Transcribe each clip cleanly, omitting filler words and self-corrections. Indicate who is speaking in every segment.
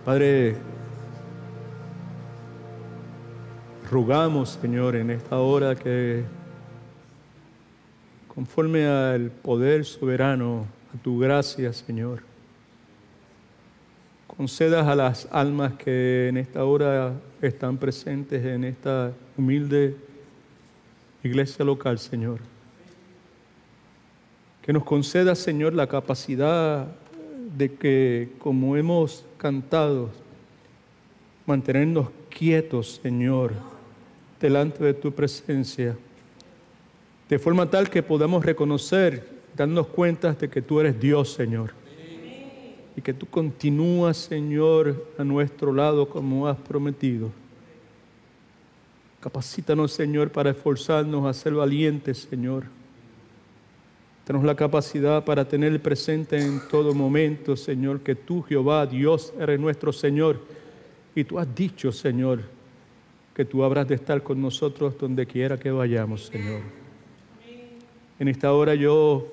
Speaker 1: Padre, rogamos, Señor, en esta hora que, conforme al poder soberano, a tu gracia, Señor, concedas a las almas que en esta hora están presentes en esta humilde iglesia local, Señor, que nos concedas, Señor, la capacidad de que, como hemos cantado, mantenernos quietos, Señor, delante de tu presencia, de forma tal que podamos reconocer, darnos cuenta de que tú eres Dios, Señor, y que tú continúas, Señor, a nuestro lado como has prometido. Capacítanos, Señor, para esforzarnos a ser valientes, Señor. Danos la capacidad para tener presente en todo momento, Señor, que tú, Jehová, Dios, eres nuestro Señor. Y tú has dicho, Señor, que tú habrás de estar con nosotros donde quiera que vayamos, Señor. En esta hora yo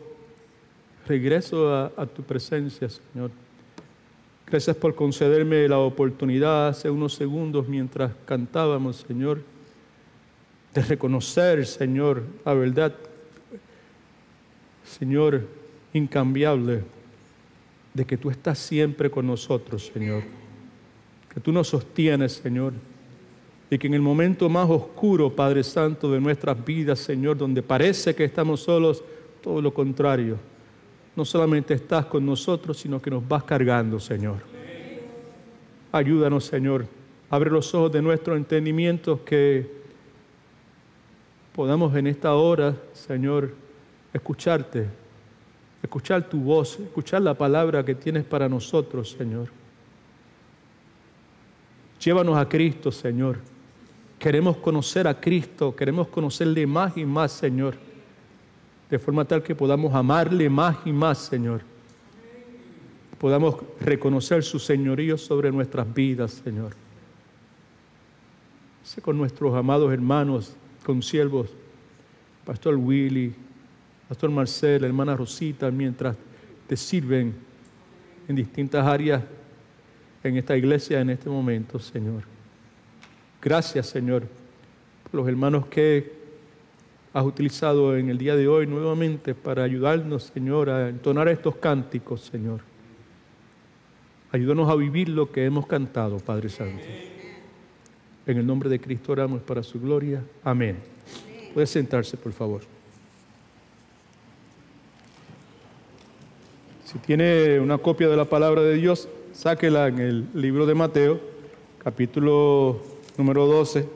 Speaker 1: regreso a tu presencia, Señor. Gracias por concederme la oportunidad hace unos segundos mientras cantábamos, Señor, de reconocer, Señor, la verdad, Señor, incambiable, de que tú estás siempre con nosotros, Señor. Que tú nos sostienes, Señor. Y que en el momento más oscuro, Padre Santo, de nuestras vidas, Señor, donde parece que estamos solos, todo lo contrario. No solamente estás con nosotros, sino que nos vas cargando, Señor. Ayúdanos, Señor. Abre los ojos de nuestro entendimiento que podamos en esta hora, Señor, escucharte, escuchar tu voz, escuchar la palabra que tienes para nosotros, Señor. Llévanos a Cristo, Señor. Queremos conocer a Cristo, queremos conocerle más y más, Señor, de forma tal que podamos amarle más y más, Señor. Podamos reconocer su señorío sobre nuestras vidas, Señor. Sé con nuestros amados hermanos, consiervos, Pastor Willy, Pastor Marcel, hermana Rosita, mientras te sirven en distintas áreas en esta iglesia en este momento, Señor. Gracias, Señor, por los hermanos que has utilizado en el día de hoy nuevamente para ayudarnos, Señor, a entonar estos cánticos, Señor. Ayúdanos a vivir lo que hemos cantado, Padre Santo. En el nombre de Cristo oramos para su gloria. Amén. Puede sentarse, por favor. Si tiene una copia de la palabra de Dios, sáquela en el libro de Mateo, capítulo número 12.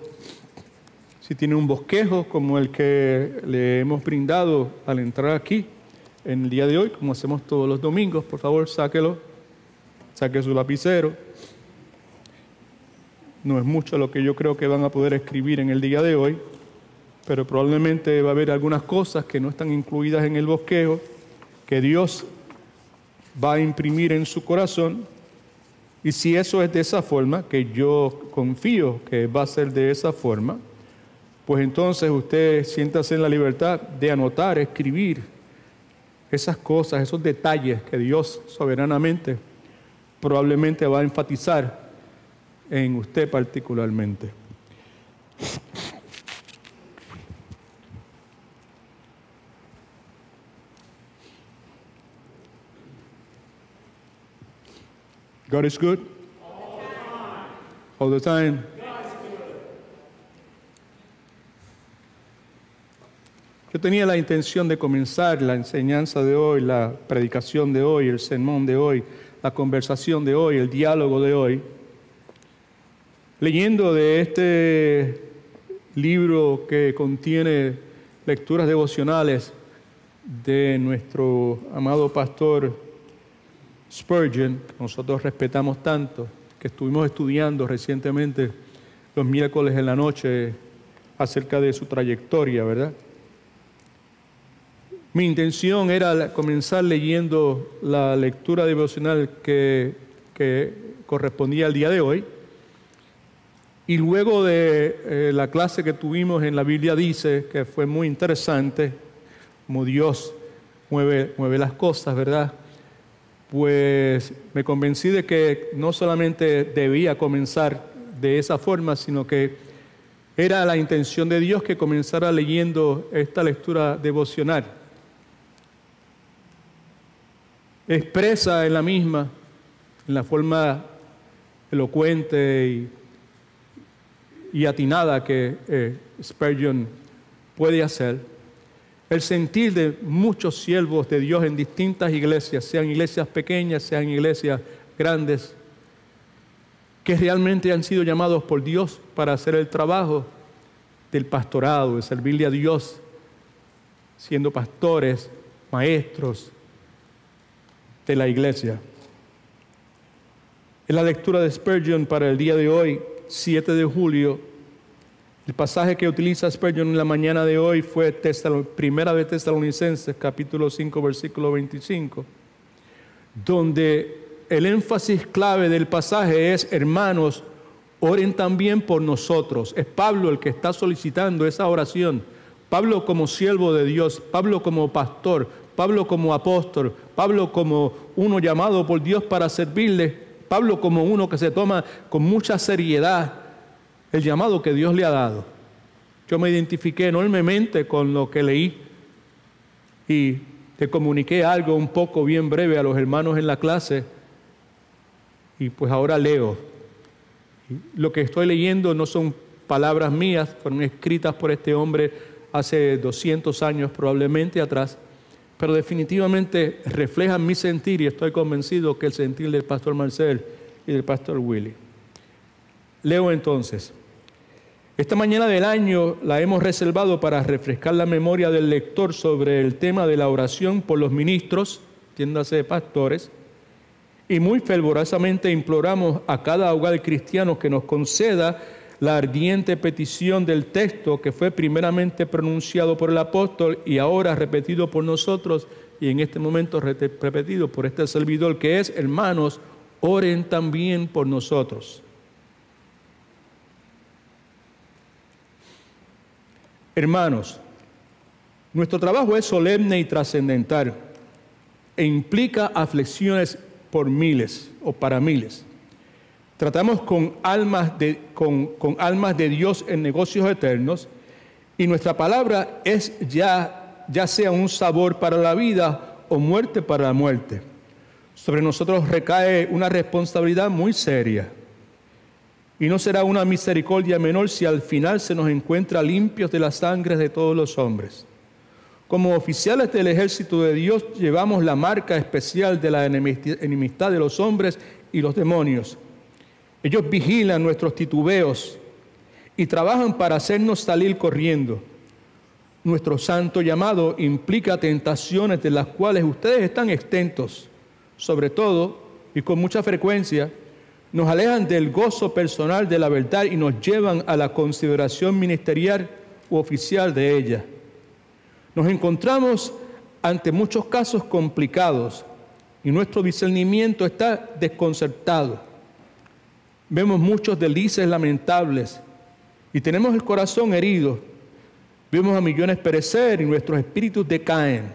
Speaker 1: Si tiene un bosquejo como el que le hemos brindado al entrar aquí en el día de hoy, como hacemos todos los domingos, por favor, sáquelo. Saque su lapicero. No es mucho lo que yo creo que van a poder escribir en el día de hoy, pero probablemente va a haber algunas cosas que no están incluidas en el bosquejo, que Dios va a imprimir en su corazón. Y si eso es de esa forma, que yo confío que va a ser de esa forma, pues entonces usted siéntase en la libertad de anotar, escribir esas cosas, esos detalles que Dios soberanamente probablemente va a enfatizar en usted particularmente. God is good. All the time. Yo tenía la intención de comenzar la enseñanza de hoy, la predicación de hoy, el sermón de hoy, la conversación de hoy, el diálogo de hoy, leyendo de este libro que contiene lecturas devocionales de nuestro amado pastor Spurgeon, que nosotros respetamos tanto, que estuvimos estudiando recientemente los miércoles en la noche acerca de su trayectoria, ¿verdad? Mi intención era comenzar leyendo la lectura devocional que correspondía al día de hoy, y luego de la clase que tuvimos en la Biblia dice, que fue muy interesante, como Dios mueve las cosas, ¿verdad? pues me convencí de que no solamente debía comenzar de esa forma, sino que era la intención de Dios que comenzara leyendo esta lectura devocional. Expresa en la misma, en la forma elocuente y atinada que Spurgeon puede hacer, el sentir de muchos siervos de Dios en distintas iglesias, sean iglesias pequeñas, sean iglesias grandes, que realmente han sido llamados por Dios para hacer el trabajo del pastorado, de servirle a Dios, siendo pastores, maestros de la iglesia. En la lectura de Spurgeon para el día de hoy, 7 de julio, el pasaje que utiliza Spurgeon en la mañana de hoy fue Primera de Tesalonicenses, capítulo 5, versículo 25, donde el énfasis clave del pasaje es: hermanos, oren también por nosotros. Es Pablo el que está solicitando esa oración. Pablo como siervo de Dios, Pablo como pastor, Pablo como apóstol, Pablo como uno llamado por Dios para servirle, Pablo como uno que se toma con mucha seriedad el llamado que Dios le ha dado. Yo me identifiqué enormemente con lo que leí y te comuniqué algo un poco bien breve a los hermanos en la clase, y pues ahora leo. Lo que estoy leyendo no son palabras mías, fueron escritas por este hombre hace 200 años probablemente atrás, pero definitivamente reflejan mi sentir, y estoy convencido que el sentir del pastor Marcel y del pastor Willy. Leo entonces. Esta mañana del año la hemos reservado para refrescar la memoria del lector sobre el tema de la oración por los ministros, entiéndase pastores, y muy fervorosamente imploramos a cada hogar cristiano que nos conceda la ardiente petición del texto que fue primeramente pronunciado por el apóstol y ahora repetido por nosotros, y en este momento repetido por este servidor, que es: hermanos, oren también por nosotros. Hermanos, nuestro trabajo es solemne y trascendental e implica aflicciones por miles o para miles. Tratamos con almas de Dios en negocios eternos, y nuestra palabra es ya sea un sabor para la vida o muerte para la muerte. Sobre nosotros recae una responsabilidad muy seria, y no será una misericordia menor si al final se nos encuentra limpios de la sangre de todos los hombres. Como oficiales del ejército de Dios llevamos la marca especial de la enemistad de los hombres y los demonios. Ellos vigilan nuestros titubeos y trabajan para hacernos salir corriendo. Nuestro santo llamado implica tentaciones de las cuales ustedes están exentos. Sobre todo, y con mucha frecuencia, nos alejan del gozo personal de la verdad y nos llevan a la consideración ministerial u oficial de ella. Nos encontramos ante muchos casos complicados y nuestro discernimiento está desconcertado. Vemos muchos deslices lamentables y tenemos el corazón herido. Vemos a millones perecer y nuestros espíritus decaen.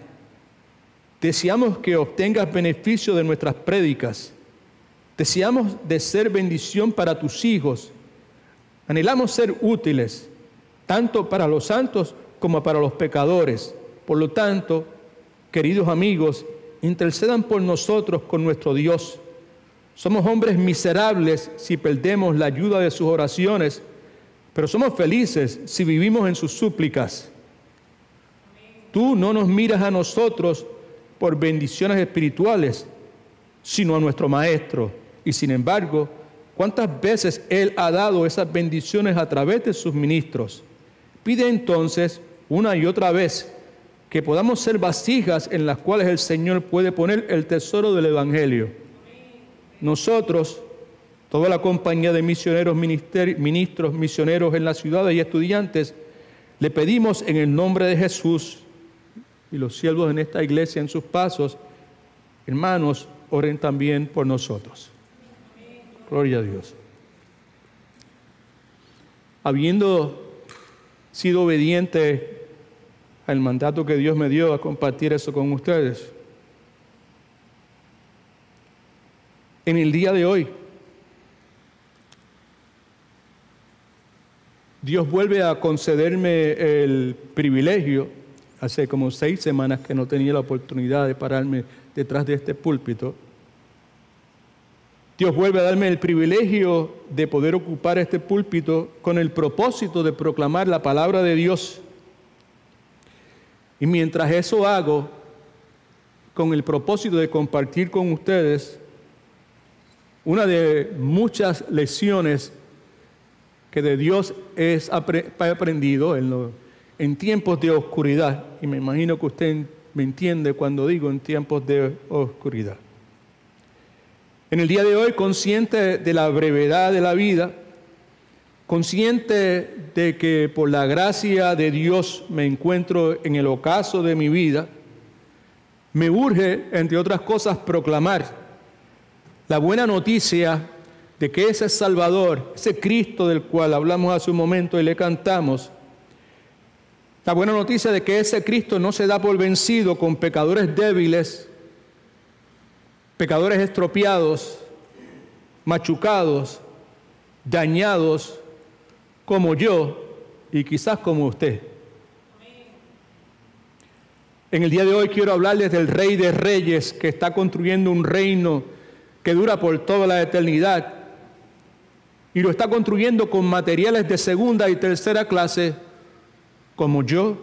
Speaker 1: Deseamos que obtengas beneficio de nuestras prédicas. Deseamos de ser bendición para tus hijos. Anhelamos ser útiles, tanto para los santos como para los pecadores. Por lo tanto, queridos amigos, intercedan por nosotros con nuestro Dios. Somos hombres miserables si perdemos la ayuda de sus oraciones, pero somos felices si vivimos en sus súplicas. Tú no nos miras a nosotros por bendiciones espirituales, sino a nuestro Maestro. Y sin embargo, ¿cuántas veces Él ha dado esas bendiciones a través de sus ministros? Pide entonces una y otra vez que podamos ser vasijas en las cuales el Señor puede poner el tesoro del Evangelio. Nosotros, toda la compañía de misioneros, ministros, misioneros en las ciudades y estudiantes, le pedimos en el nombre de Jesús y los siervos en esta iglesia en sus pasos: hermanos, oren también por nosotros. Gloria a Dios. Habiendo sido obediente al mandato que Dios me dio a compartir eso con ustedes, en el día de hoy, Dios vuelve a concederme el privilegio, hace como 6 semanas que no tenía la oportunidad de pararme detrás de este púlpito. Dios vuelve a darme el privilegio de poder ocupar este púlpito con el propósito de proclamar la palabra de Dios. Y mientras eso hago, con el propósito de compartir con ustedes una de muchas lecciones que de Dios he aprendido en tiempos de oscuridad. Y me imagino que usted me entiende cuando digo en tiempos de oscuridad. En el día de hoy, consciente de la brevedad de la vida, consciente de que por la gracia de Dios me encuentro en el ocaso de mi vida, me urge, entre otras cosas, proclamar la buena noticia de que ese Salvador, ese Cristo del cual hablamos hace un momento y le cantamos, la buena noticia de que ese Cristo no se da por vencido con pecadores débiles, pecadores estropeados, machucados, dañados, como yo y quizás como usted. En el día de hoy quiero hablarles del Rey de Reyes que está construyendo un reino que dura por toda la eternidad y lo está construyendo con materiales de segunda y tercera clase como yo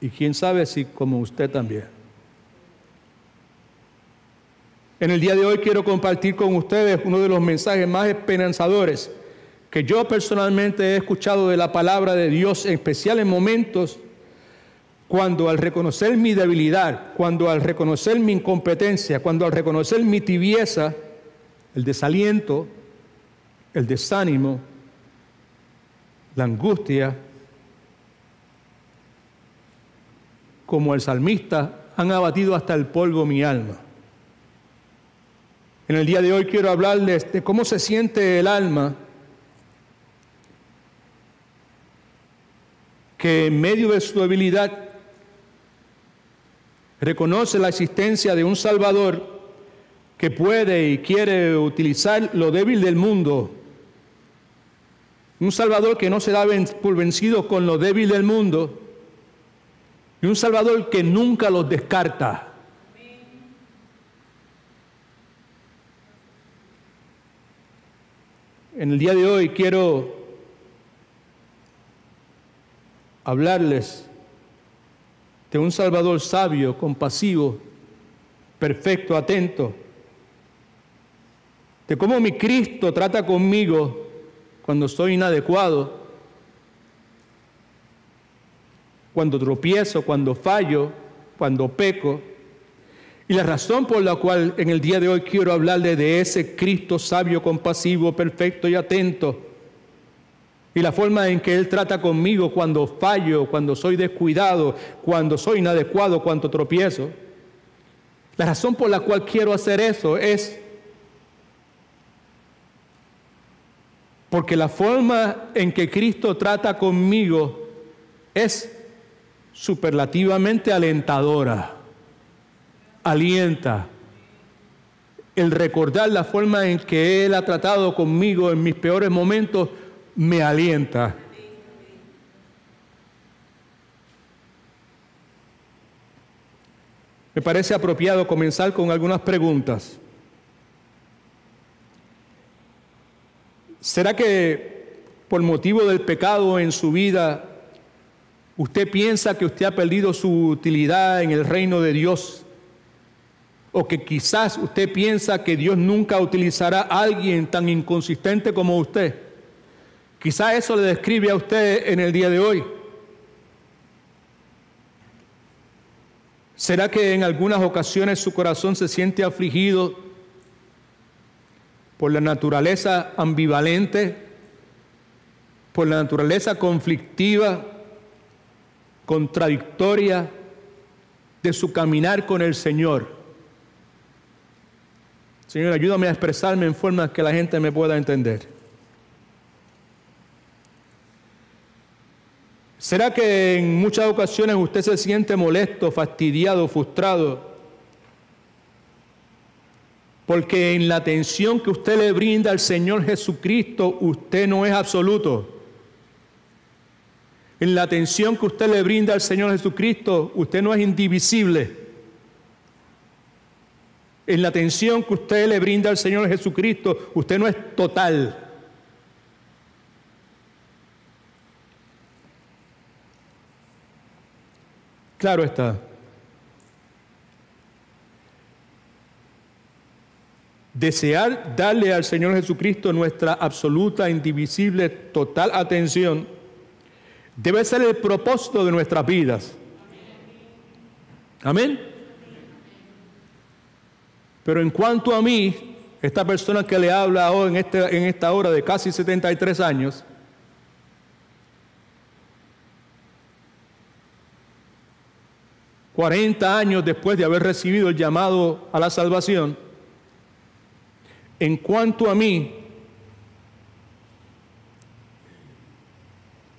Speaker 1: y quién sabe si como usted también. En el día de hoy quiero compartir con ustedes uno de los mensajes más esperanzadores que yo personalmente he escuchado de la palabra de Dios, en especial en momentos cuando al reconocer mi debilidad, cuando al reconocer mi incompetencia, cuando al reconocer mi tibieza, el desaliento, el desánimo, la angustia, como el salmista, han abatido hasta el polvo mi alma. En el día de hoy quiero hablarles de cómo se siente el alma que en medio de su debilidad reconoce la existencia de un Salvador que puede y quiere utilizar lo débil del mundo. Un Salvador que no se da por vencido con lo débil del mundo. Y un Salvador que nunca los descarta. En el día de hoy quiero hablarles de un Salvador sabio, compasivo, perfecto, atento, de cómo mi Cristo trata conmigo cuando soy inadecuado, cuando tropiezo, cuando fallo, cuando peco. Y la razón por la cual en el día de hoy quiero hablarle de ese Cristo sabio, compasivo, perfecto y atento, y la forma en que Él trata conmigo cuando fallo, cuando soy descuidado, cuando soy inadecuado, cuando tropiezo. La razón por la cual quiero hacer eso es porque la forma en que Cristo trata conmigo es superlativamente alentadora. Alienta. El recordar la forma en que Él ha tratado conmigo en mis peores momentos me alienta. Me parece apropiado comenzar con algunas preguntas. ¿Será que por motivo del pecado en su vida usted piensa que usted ha perdido su utilidad en el reino de Dios? O que quizás usted piensa que Dios nunca utilizará a alguien tan inconsistente como usted. Quizás eso le describe a usted en el día de hoy. ¿Será que en algunas ocasiones su corazón se siente afligido por la naturaleza ambivalente, por la naturaleza conflictiva, contradictoria de su caminar con el Señor? Señor, ayúdame a expresarme en forma que la gente me pueda entender. ¿Será que en muchas ocasiones usted se siente molesto, fastidiado, frustrado Porque en la atención que usted le brinda al Señor Jesucristo, usted no es absoluto. En la atención que usted le brinda al Señor Jesucristo, usted no es indivisible. En la atención que usted le brinda al Señor Jesucristo, usted no es total. Claro está. Desear darle al Señor Jesucristo nuestra absoluta, indivisible, total atención debe ser el propósito de nuestras vidas. Amén. Pero en cuanto a mí, esta persona que le habla hoy en esta hora de casi 73 años, ...40 años después de haber recibido el llamado a la salvación, en cuanto a mí,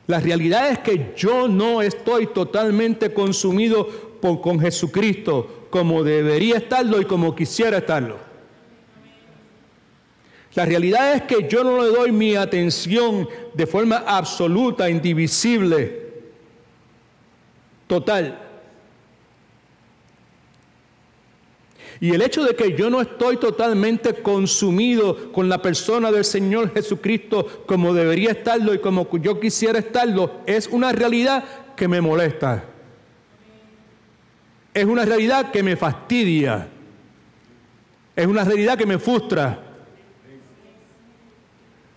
Speaker 1: la realidad es que yo no estoy totalmente consumido con Jesucristo como debería estarlo y como quisiera estarlo. La realidad es que yo no le doy mi atención de forma absoluta, indivisible, total. Y el hecho de que yo no estoy totalmente consumido con la persona del Señor Jesucristo como debería estarlo y como yo quisiera estarlo, es una realidad que me molesta. Es una realidad que me fastidia. Es una realidad que me frustra.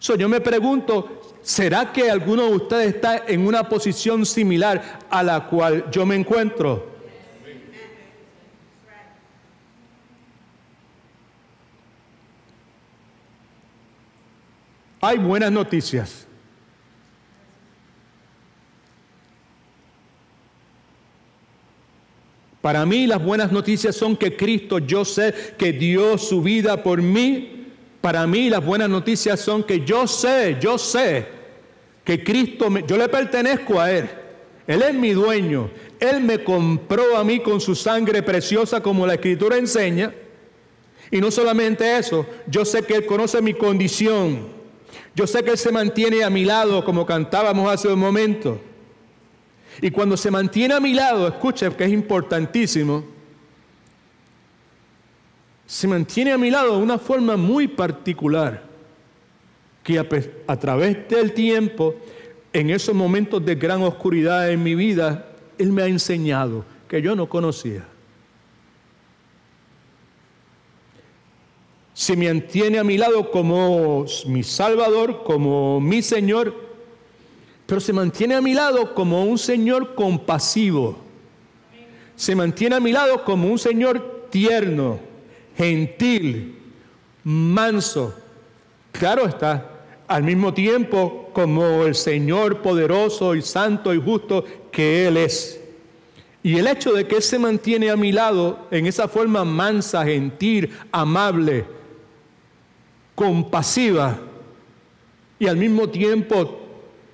Speaker 1: Yo me pregunto, ¿será que alguno de ustedes está en una posición similar a la cual yo me encuentro? Hay buenas noticias. Para mí las buenas noticias son que Cristo, yo sé que dio su vida por mí. Para mí las buenas noticias son que yo sé que Cristo, yo le pertenezco a Él. Él es mi dueño. Él me compró a mí con su sangre preciosa como la Escritura enseña. Y no solamente eso, yo sé que Él conoce mi condición. Yo sé que Él se mantiene a mi lado, como cantábamos hace un momento. Y cuando se mantiene a mi lado, escuche que es importantísimo, se mantiene a mi lado de una forma muy particular, que a través del tiempo, en esos momentos de gran oscuridad en mi vida, Él me ha enseñado que yo no conocía. Se mantiene a mi lado como mi Salvador, como mi Señor, pero se mantiene a mi lado como un Señor compasivo. Se mantiene a mi lado como un Señor tierno, gentil, manso. Claro está, al mismo tiempo como el Señor poderoso y santo y justo que Él es. Y el hecho de que Él se mantiene a mi lado en esa forma mansa, gentil, amable, compasiva y al mismo tiempo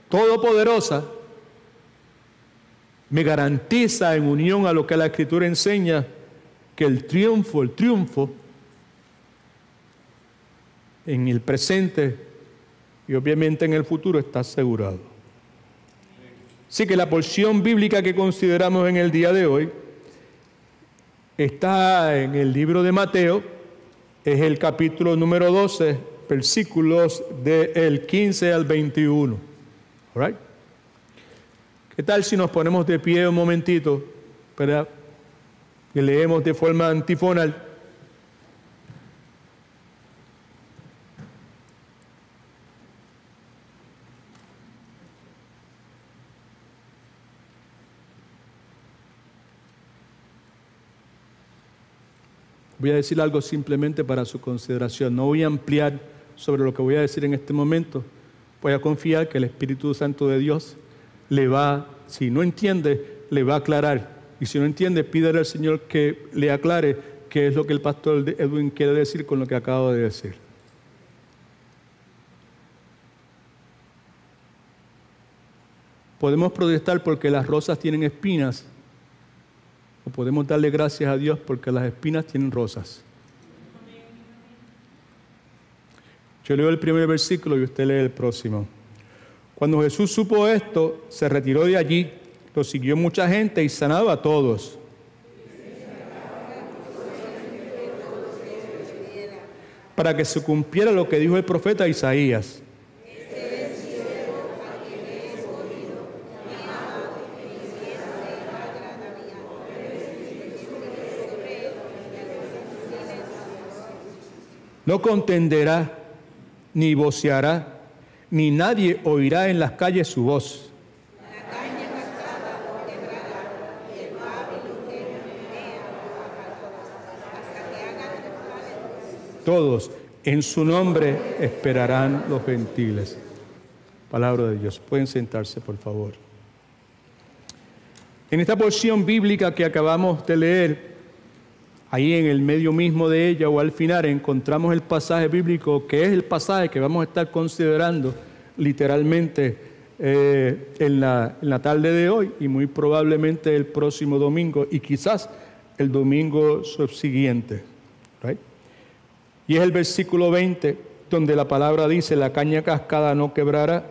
Speaker 1: todopoderosa, me garantiza, en unión a lo que la Escritura enseña, que el triunfo en el presente y obviamente en el futuro está asegurado. Así que la porción bíblica que consideramos en el día de hoy está en el libro de Mateo. Es el capítulo número 12, versículos del 15 al 21. All right. ¿Qué tal si nos ponemos de pie un momentito, ¿verdad? Y leemos de forma antifonal? Voy a decir algo simplemente para su consideración. No voy a ampliar sobre lo que voy a decir en este momento. Voy a confiar que el Espíritu Santo de Dios le va, si no entiende, le va a aclarar. Y si no entiende, pídele al Señor que le aclare qué es lo que el pastor Edwin quiere decir con lo que acabo de decir. Podemos protestar porque las rosas tienen espinas, o podemos darle gracias a Dios porque las espinas tienen rosas. Yo leo el primer versículo y usted lee el próximo. Cuando Jesús supo esto, se retiró de allí, lo siguió mucha gente y sanaba a todos. Para que se cumpliera lo que dijo el profeta Isaías. No contenderá, ni voceará, ni nadie oirá en las calles su voz. Todos en su nombre esperarán los gentiles. Palabra de Dios. Pueden sentarse, por favor. En esta porción bíblica que acabamos de leer, ahí en el medio mismo de ella o al final encontramos el pasaje bíblico que es el pasaje que vamos a estar considerando literalmente en la tarde de hoy y muy probablemente el próximo domingo y quizás el domingo subsiguiente. ¿Right? Y es el versículo 20 donde la palabra dice: la caña cascada no quebrará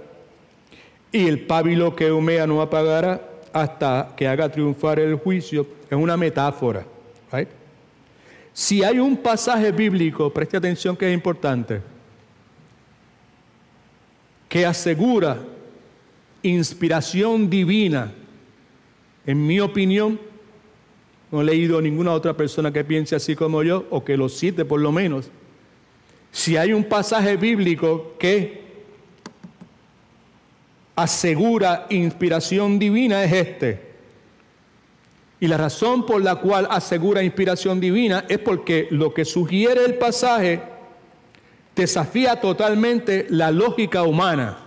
Speaker 1: y el pábilo que humea no apagará hasta que haga triunfar el juicio. Es una metáfora. ¿Right? Si hay un pasaje bíblico, preste atención que es importante, que asegura inspiración divina, en mi opinión, no he leído a ninguna otra persona que piense así como yo, o que lo cite por lo menos. Si hay un pasaje bíblico que asegura inspiración divina es este. Y la razón por la cual asegura inspiración divina es porque lo que sugiere el pasaje desafía totalmente la lógica humana.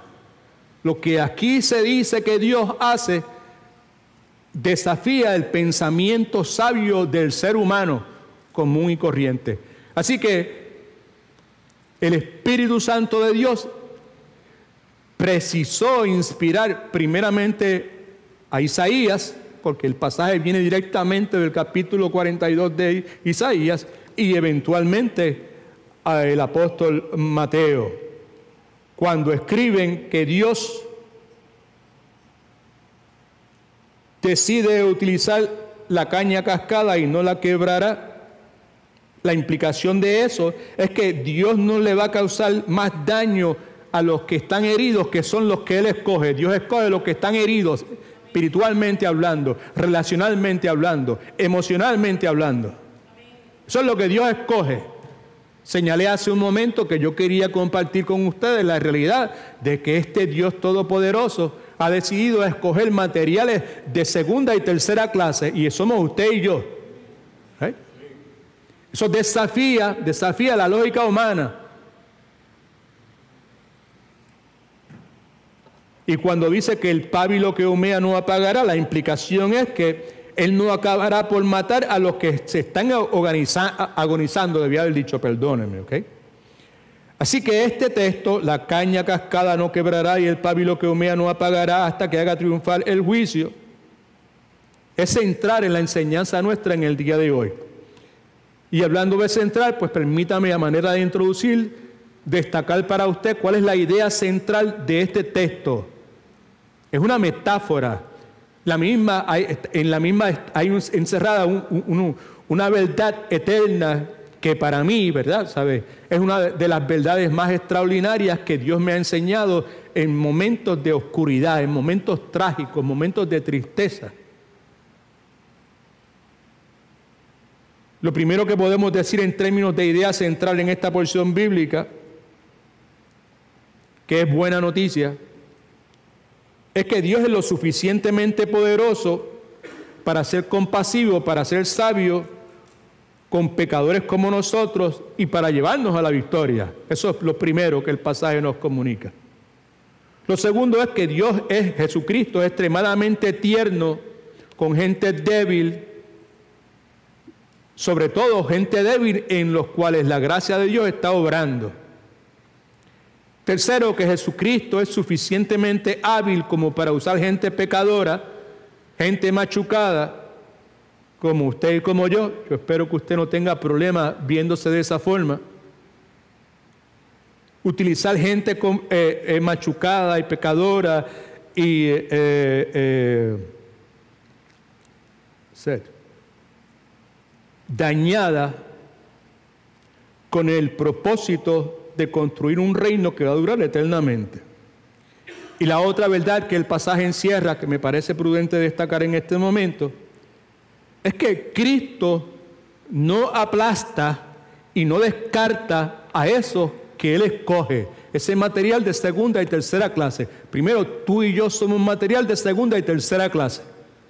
Speaker 1: Lo que aquí se dice que Dios hace desafía el pensamiento sabio del ser humano común y corriente. Así que el Espíritu Santo de Dios precisó inspirar primeramente a Isaías, porque el pasaje viene directamente del capítulo 42 de Isaías, y eventualmente al apóstol Mateo, cuando escriben que Dios decide utilizar la caña cascada y no la quebrará. La implicación de eso es que Dios no le va a causar más daño a los que están heridos, que son los que Él escoge. Dios escoge a los que están heridos, espiritualmente hablando, relacionalmente hablando, emocionalmente hablando. Eso es lo que Dios escoge. Señalé hace un momento que yo quería compartir con ustedes la realidad de que este Dios todopoderoso ha decidido escoger materiales de segunda y tercera clase, y somos usted y yo. ¿Eh? Eso desafía la lógica humana. Y cuando dice que el pábilo que humea no apagará, la implicación es que Él no acabará por matar a los que se están agonizando, debía haber dicho, perdónenme, ¿ok? Así que este texto, la caña cascada no quebrará y el pábilo que humea no apagará hasta que haga triunfar el juicio, es centrar en la enseñanza nuestra en el día de hoy. Y hablando de central, pues permítame a manera de introducir, destacar para usted cuál es la idea central de este texto. Es una metáfora. En la misma hay encerrada una verdad eterna que para mí, ¿verdad? ¿Sabe? Es una de las verdades más extraordinarias que Dios me ha enseñado en momentos de oscuridad, en momentos trágicos, momentos de tristeza. Lo primero que podemos decir en términos de idea central en esta porción bíblica, que es buena noticia, es que Dios es lo suficientemente poderoso para ser compasivo, para ser sabio con pecadores como nosotros y para llevarnos a la victoria. Eso es lo primero que el pasaje nos comunica. Lo segundo es que Jesucristo, es extremadamente tierno con gente débil, sobre todo gente débil en los cuales la gracia de Dios está obrando. Tercero, que Jesucristo es suficientemente hábil como para usar gente pecadora, gente machucada, como usted y como yo. Yo espero que usted no tenga problema viéndose de esa forma. utilizar gente machucada y pecadora y dañada con el propósito de construir un reino que va a durar eternamente. Y la otra verdad que el pasaje encierra, que me parece prudente destacar en este momento, es que Cristo no aplasta y no descarta a eso que Él escoge, ese material de segunda y tercera clase. Primero, tú y yo somos material de segunda y tercera clase,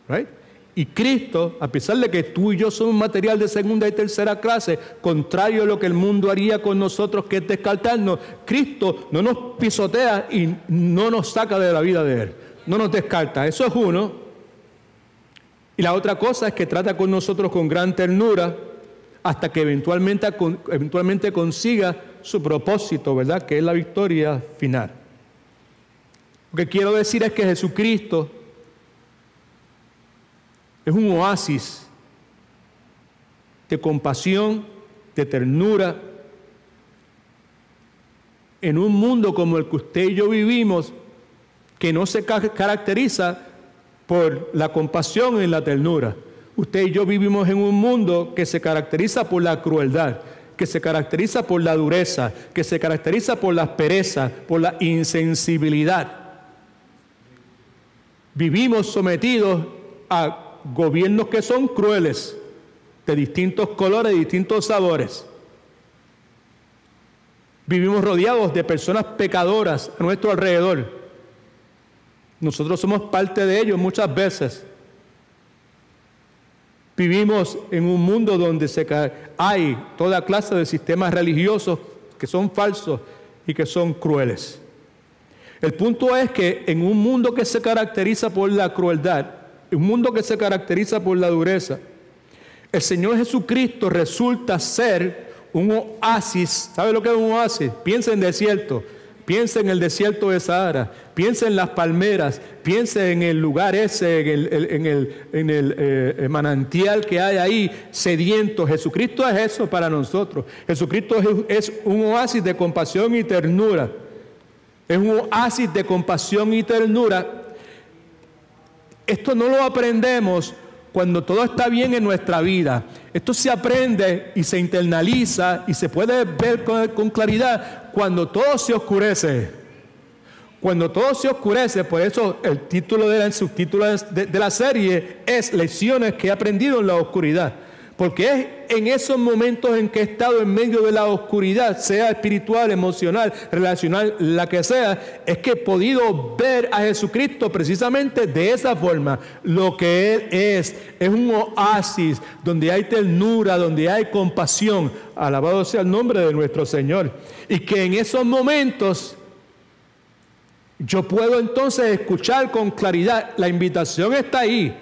Speaker 1: ¿right? Y Cristo, a pesar de que tú y yo somos material de segunda y tercera clase, contrario a lo que el mundo haría con nosotros, que es descartarnos, Cristo no nos pisotea y no nos saca de la vida de Él. No nos descarta. Eso es uno. Y la otra cosa es que trata con nosotros con gran ternura hasta que eventualmente consiga su propósito, ¿verdad? Que es la victoria final. Lo que quiero decir es que Jesucristo es un oasis de compasión, de ternura, en un mundo como el que usted y yo vivimos, que no se caracteriza por la compasión y la ternura. Usted y yo vivimos en un mundo que se caracteriza por la crueldad, que se caracteriza por la dureza, que se caracteriza por la aspereza, por la insensibilidad. Vivimos sometidos a gobiernos que son crueles, de distintos colores, de distintos sabores. Vivimos rodeados de personas pecadoras a nuestro alrededor. Nosotros somos parte de ellos muchas veces. Vivimos en un mundo donde hay toda clase de sistemas religiosos que son falsos y que son crueles. El punto es que en un mundo que se caracteriza por la crueldad, un mundo que se caracteriza por la dureza, el Señor Jesucristo resulta ser un oasis. ¿Sabe lo que es un oasis? Piensa en desierto, piensa en el desierto de Sahara, piensa en las palmeras, piensa en el lugar ese, en el manantial que hay ahí, sediento. Jesucristo es eso para nosotros. Jesucristo es un oasis de compasión y ternura. Es un oasis de compasión y ternura. Esto no lo aprendemos cuando todo está bien en nuestra vida. Esto se aprende y se internaliza y se puede ver con claridad cuando todo se oscurece. Cuando todo se oscurece, por eso el subtítulo de la serie es Lecciones que he aprendido en la oscuridad. Porque es en esos momentos en que he estado en medio de la oscuridad, sea espiritual, emocional, relacional, la que sea, es que he podido ver a Jesucristo precisamente de esa forma. Lo que Él es un oasis donde hay ternura, donde hay compasión. Alabado sea el nombre de nuestro Señor. Y que en esos momentos yo puedo entonces escuchar con claridad. La invitación está ahí,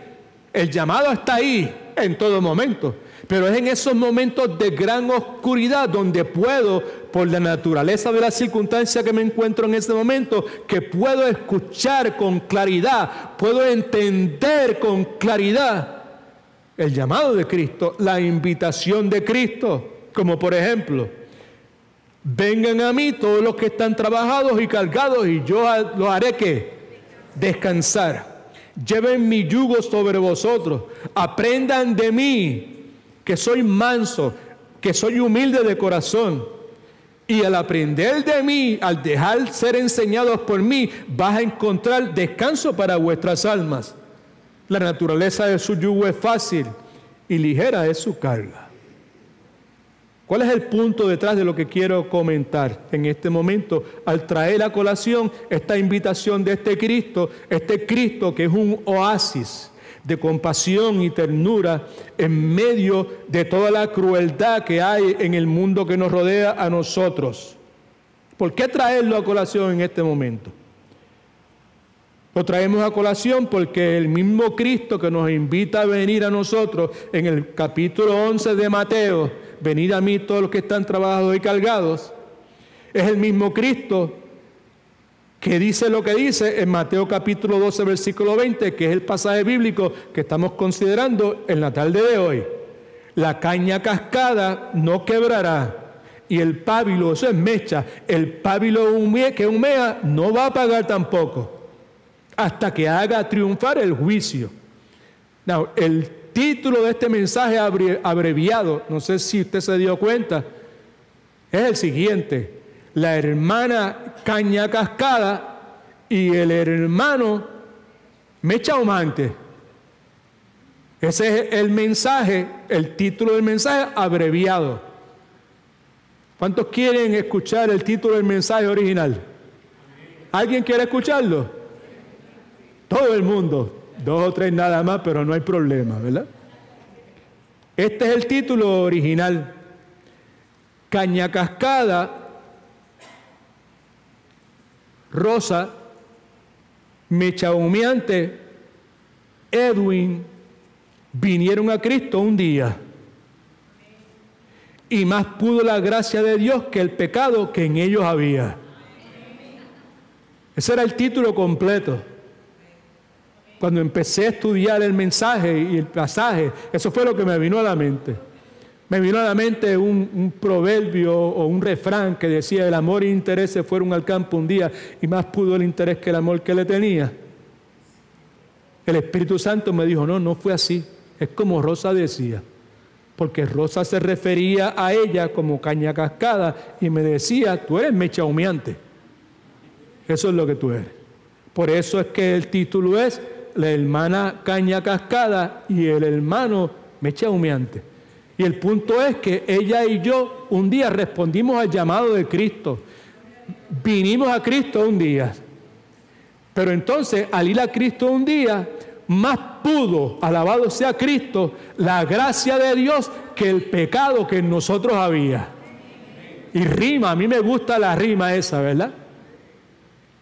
Speaker 1: el llamado está ahí en todo momento. Pero es en esos momentos de gran oscuridad donde puedo, por la naturaleza de la circunstancia que me encuentro en ese momento, que puedo escuchar con claridad, puedo entender con claridad el llamado de Cristo, la invitación de Cristo. Como por ejemplo, vengan a mí todos los que están trabajados y cargados y yo los haré ¿qué? Descansar. Lleven mi yugo sobre vosotros, aprendan de mí, que soy manso, que soy humilde de corazón. Y al aprender de mí, al dejar ser enseñados por mí, vas a encontrar descanso para vuestras almas. La naturaleza de su yugo es fácil y ligera es su carga. ¿Cuál es el punto detrás de lo que quiero comentar en este momento? Al traer a colación esta invitación de este Cristo que es un oasis de compasión y ternura en medio de toda la crueldad que hay en el mundo que nos rodea a nosotros. ¿Por qué traerlo a colación en este momento? Lo traemos a colación porque el mismo Cristo que nos invita a venir a nosotros en el capítulo 11 de Mateo, venid a mí todos los que están trabajados y cargados, es el mismo Cristo que dice lo que dice en Mateo capítulo 12, versículo 20, que es el pasaje bíblico que estamos considerando en la tarde de hoy. La caña cascada no quebrará y el pábilo, eso es mecha, el pábilo que humea no va a apagar tampoco hasta que haga triunfar el juicio. Now, el título de este mensaje abreviado, no sé si usted se dio cuenta, es el siguiente: la hermana caña cascada y el hermano mecha humante. Ese es el mensaje, el título del mensaje abreviado. ¿Cuántos quieren escuchar el título del mensaje original? ¿Alguien quiere escucharlo? Todo el mundo. 2 o 3 nada más, pero no hay problema, ¿verdad? Este es el título original. Caña cascada, Rosa, mecha humeante, Edwin, vinieron a Cristo un día. Y más pudo la gracia de Dios que el pecado que en ellos había. Ese era el título completo. Cuando empecé a estudiar el mensaje y el pasaje, eso fue lo que me vino a la mente. Me vino a la mente un proverbio o un refrán que decía: el amor e interés se fueron al campo un día y más pudo el interés que el amor que le tenía. El Espíritu Santo me dijo: no fue así. Es como Rosa decía. Porque Rosa se refería a ella como caña cascada y me decía: tú eres mecha humeante. Eso es lo que tú eres. Por eso es que el título es la hermana caña cascada y el hermano mecha humeante. Y el punto es que ella y yo un día respondimos al llamado de Cristo. Vinimos a Cristo un día. Pero entonces, al ir a Cristo un día, más pudo, alabado sea Cristo, la gracia de Dios que el pecado que en nosotros había. Y rima, a mí me gusta la rima esa, ¿verdad?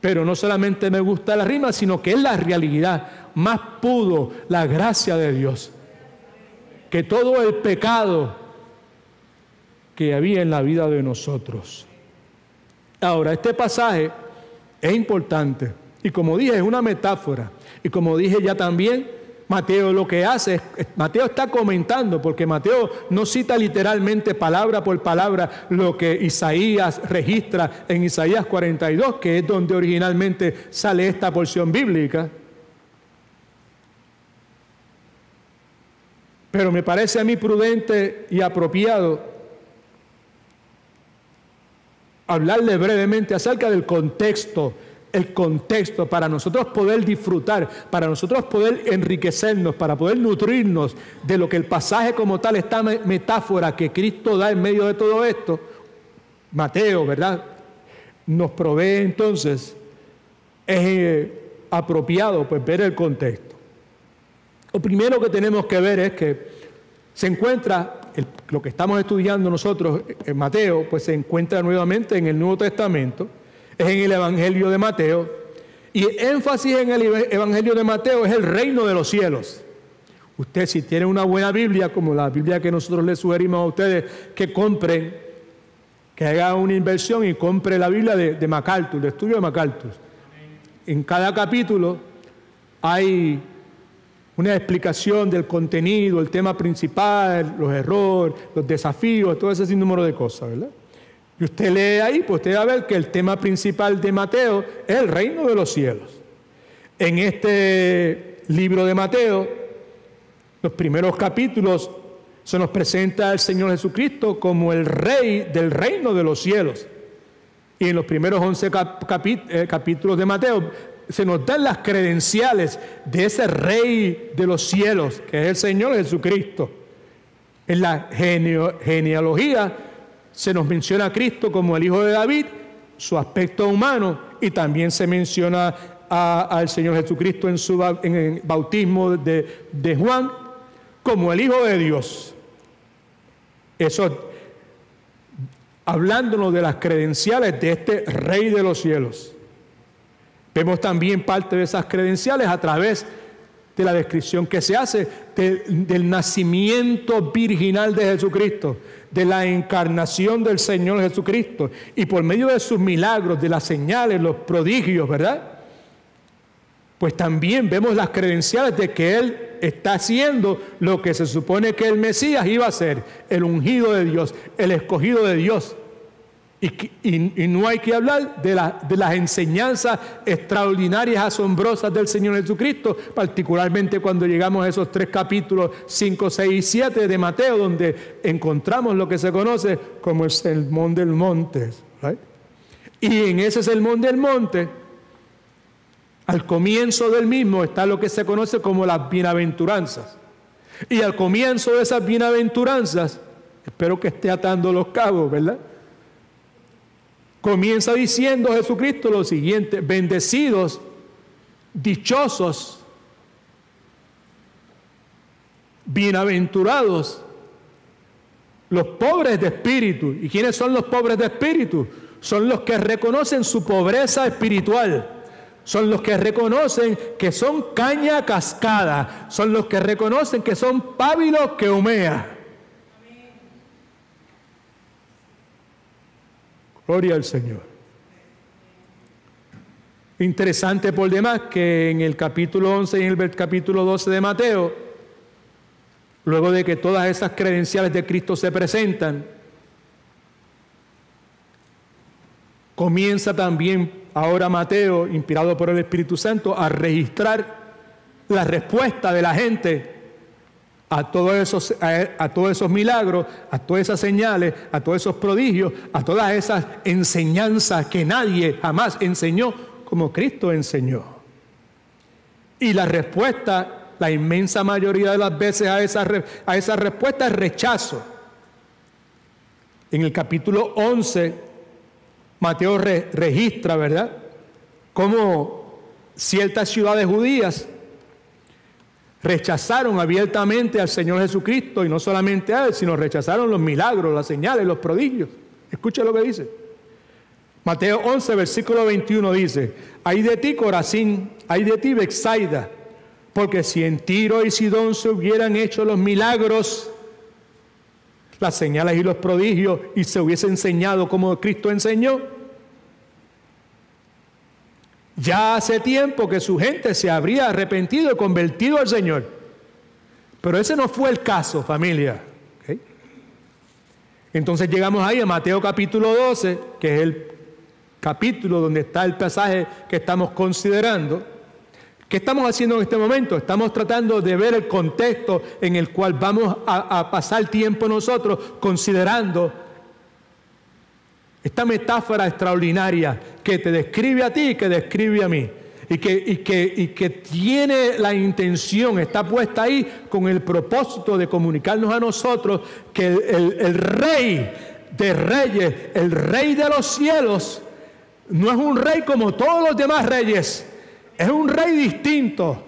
Speaker 1: Pero no solamente me gusta la rima, sino que es la realidad. Más pudo la gracia de Dios que todo el pecado que había en la vida de nosotros. Ahora, este pasaje es importante. Y como dije, es una metáfora. Y como dije ya también, Mateo lo que hace es, Mateo está comentando, porque Mateo no cita literalmente palabra por palabra lo que Isaías registra en Isaías 42, que es donde originalmente sale esta porción bíblica. Pero me parece a mí prudente y apropiado hablarle brevemente acerca del contexto, el contexto para nosotros poder disfrutar, para nosotros poder enriquecernos, para poder nutrirnos de lo que el pasaje como tal, esta metáfora que Cristo da en medio de todo esto, Mateo, ¿verdad?, nos provee. Entonces, es apropiado pues ver el contexto. Lo primero que tenemos que ver es que se encuentra, lo que estamos estudiando nosotros en Mateo, pues se encuentra nuevamente en el Nuevo Testamento, es en el Evangelio de Mateo, y el énfasis en el Evangelio de Mateo es el reino de los cielos. Usted, si tiene una buena Biblia, como la Biblia que nosotros les sugerimos a ustedes que compren, que haga una inversión y compre la Biblia de MacArthur, de estudio de MacArthur. En cada capítulo hay una explicación del contenido, el tema principal, los errores, los desafíos, todo ese sinnúmero de cosas, ¿verdad? Y usted lee ahí, pues usted va a ver que el tema principal de Mateo es el reino de los cielos. En este libro de Mateo, los primeros capítulos, se nos presenta al Señor Jesucristo como el Rey del reino de los cielos. Y en los primeros 11 capítulos de Mateo, se nos dan las credenciales de ese Rey de los cielos, que es el Señor Jesucristo. En la genealogía se nos menciona a Cristo como el Hijo de David, su aspecto humano, y también se menciona al Señor Jesucristo en el bautismo de Juan como el Hijo de Dios. Eso hablándonos de las credenciales de este Rey de los cielos. Vemos también parte de esas credenciales a través de la descripción que se hace del nacimiento virginal de Jesucristo, de la encarnación del Señor Jesucristo, y por medio de sus milagros, de las señales, los prodigios, ¿verdad? Pues también vemos las credenciales de que Él está haciendo lo que se supone que el Mesías iba a hacer, el ungido de Dios, el escogido de Dios. Y no hay que hablar de las enseñanzas extraordinarias, asombrosas del Señor Jesucristo, particularmente cuando llegamos a esos 3 capítulos, 5, 6 y 7 de Mateo, donde encontramos lo que se conoce como el Sermón del Monte. ¿Right? Y en ese Sermón del Monte, al comienzo del mismo está lo que se conoce como las bienaventuranzas. Y al comienzo de esas bienaventuranzas, espero que esté atando los cabos, ¿verdad? Comienza diciendo Jesucristo lo siguiente: bendecidos, dichosos, bienaventurados, los pobres de espíritu. ¿Y quiénes son los pobres de espíritu? Son los que reconocen su pobreza espiritual. Son los que reconocen que son caña cascada. Son los que reconocen que son pábilo que humea. Gloria al Señor. Interesante por demás que en el capítulo 11 y en el capítulo 12 de Mateo, luego de que todas esas credenciales de Cristo se presentan, comienza también ahora Mateo, inspirado por el Espíritu Santo, a registrar la respuesta de la gente a todos esos milagros, a todas esas señales, a todos esos prodigios, a todas esas enseñanzas que nadie jamás enseñó como Cristo enseñó. Y la respuesta, la inmensa mayoría de las veces a esa respuesta es rechazo. En el capítulo 11, Mateo registra, ¿verdad?, cómo ciertas ciudades judías rechazaron abiertamente al Señor Jesucristo, y no solamente a Él, sino rechazaron los milagros, las señales, los prodigios. Escucha lo que dice. Mateo 11, versículo 21 dice: ay de ti, Corazín, ay de ti, Betsaida, porque si en Tiro y Sidón se hubieran hecho los milagros, las señales y los prodigios, y se hubiese enseñado como Cristo enseñó, ya hace tiempo que su gente se habría arrepentido y convertido al Señor. Pero ese no fue el caso, familia. ¿Okay? Entonces llegamos ahí a Mateo capítulo 12, que es el capítulo donde está el pasaje que estamos considerando. ¿Qué estamos haciendo en este momento? Estamos tratando de ver el contexto en el cual vamos a pasar tiempo nosotros considerando esta metáfora extraordinaria que te describe a ti y que describe a mí. Y que tiene la intención, está puesta ahí con el propósito de comunicarnos a nosotros que el Rey de Reyes, el Rey de los cielos, no es un rey como todos los demás reyes. Es un rey distinto.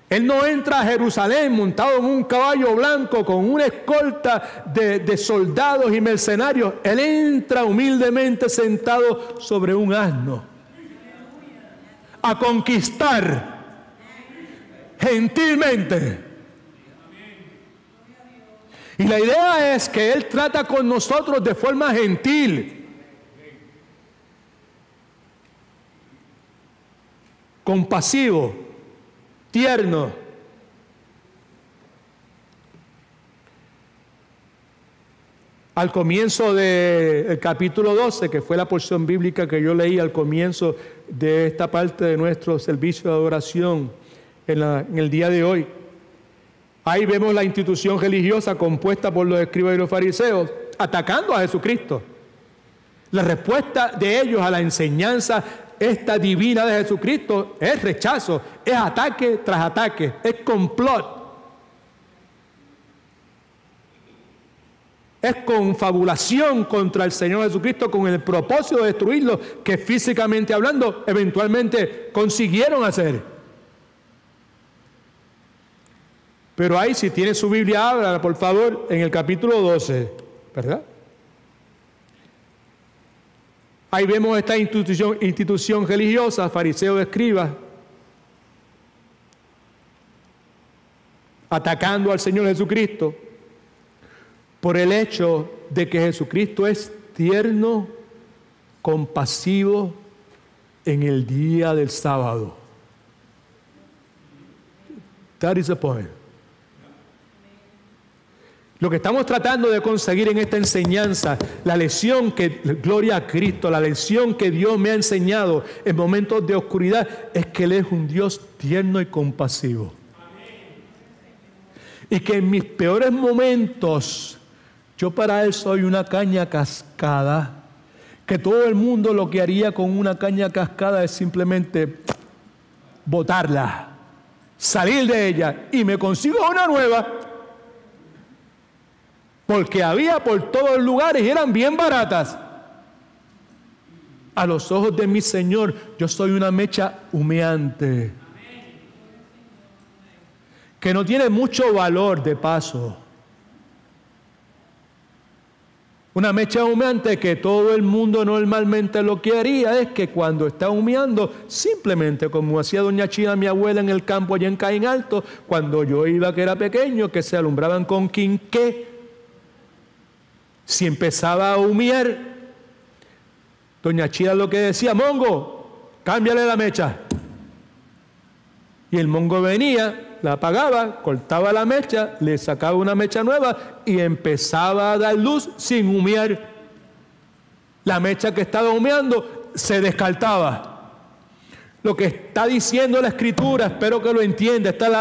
Speaker 1: Él no entra a Jerusalén montado en un caballo blanco con una escolta de soldados y mercenarios. Él entra humildemente sentado sobre un asno a conquistar gentilmente. Y la idea es que Él trata con nosotros de forma gentil, compasivo, tierno. Al comienzo del capítulo 12, que fue la porción bíblica que yo leí al comienzo de esta parte de nuestro servicio de adoración en el día de hoy, ahí vemos la institución religiosa compuesta por los escribas y los fariseos atacando a Jesucristo. La respuesta de ellos a la enseñanza esta divina de Jesucristo es rechazo, es ataque tras ataque, es complot, es confabulación contra el Señor Jesucristo con el propósito de destruirlo, que físicamente hablando eventualmente consiguieron hacer. Pero ahí, si tiene su Biblia, ábrala por favor en el capítulo 12, ¿verdad? Ahí vemos esta institución religiosa, fariseos, escribas, atacando al Señor Jesucristo por el hecho de que Jesucristo es tierno, compasivo en el día del sábado. That is the point. Lo que estamos tratando de conseguir en esta enseñanza, la lección que, gloria a Cristo, la lección que Dios me ha enseñado en momentos de oscuridad, es que Él es un Dios tierno y compasivo. Y que en mis peores momentos, yo para Él soy una caña cascada, que todo el mundo lo que haría con una caña cascada es simplemente botarla, salir de ella y me consigo una nueva. Porque había por todos los lugares y eran bien baratas. A los ojos de mi Señor, yo soy una mecha humeante, que no tiene mucho valor de paso. Una mecha humeante que todo el mundo normalmente lo que haría es que cuando está humeando, simplemente como hacía doña China, mi abuela, en el campo allá en Caín Alto, cuando yo iba que era pequeño, que se alumbraban con quinqué. Si empezaba a humear, doña China lo que decía: mongo, cámbiale la mecha. Y el mongo venía, la apagaba, cortaba la mecha, le sacaba una mecha nueva y empezaba a dar luz sin humear. La mecha que estaba humeando se descartaba. Lo que está diciendo la Escritura, espero que lo entienda, esta es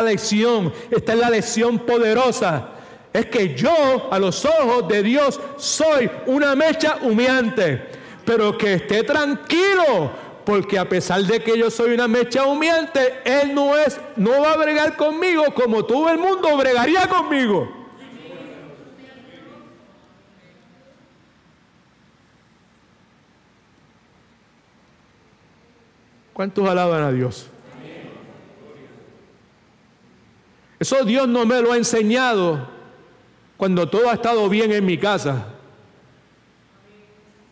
Speaker 1: la lección poderosa. Es que yo, a los ojos de Dios, soy una mecha humeante. Pero que esté tranquilo, porque a pesar de que yo soy una mecha humeante, Él no va a bregar conmigo como todo el mundo bregaría conmigo. ¿Cuántos alaban a Dios? Eso Dios no me lo ha enseñado cuando todo ha estado bien en mi casa.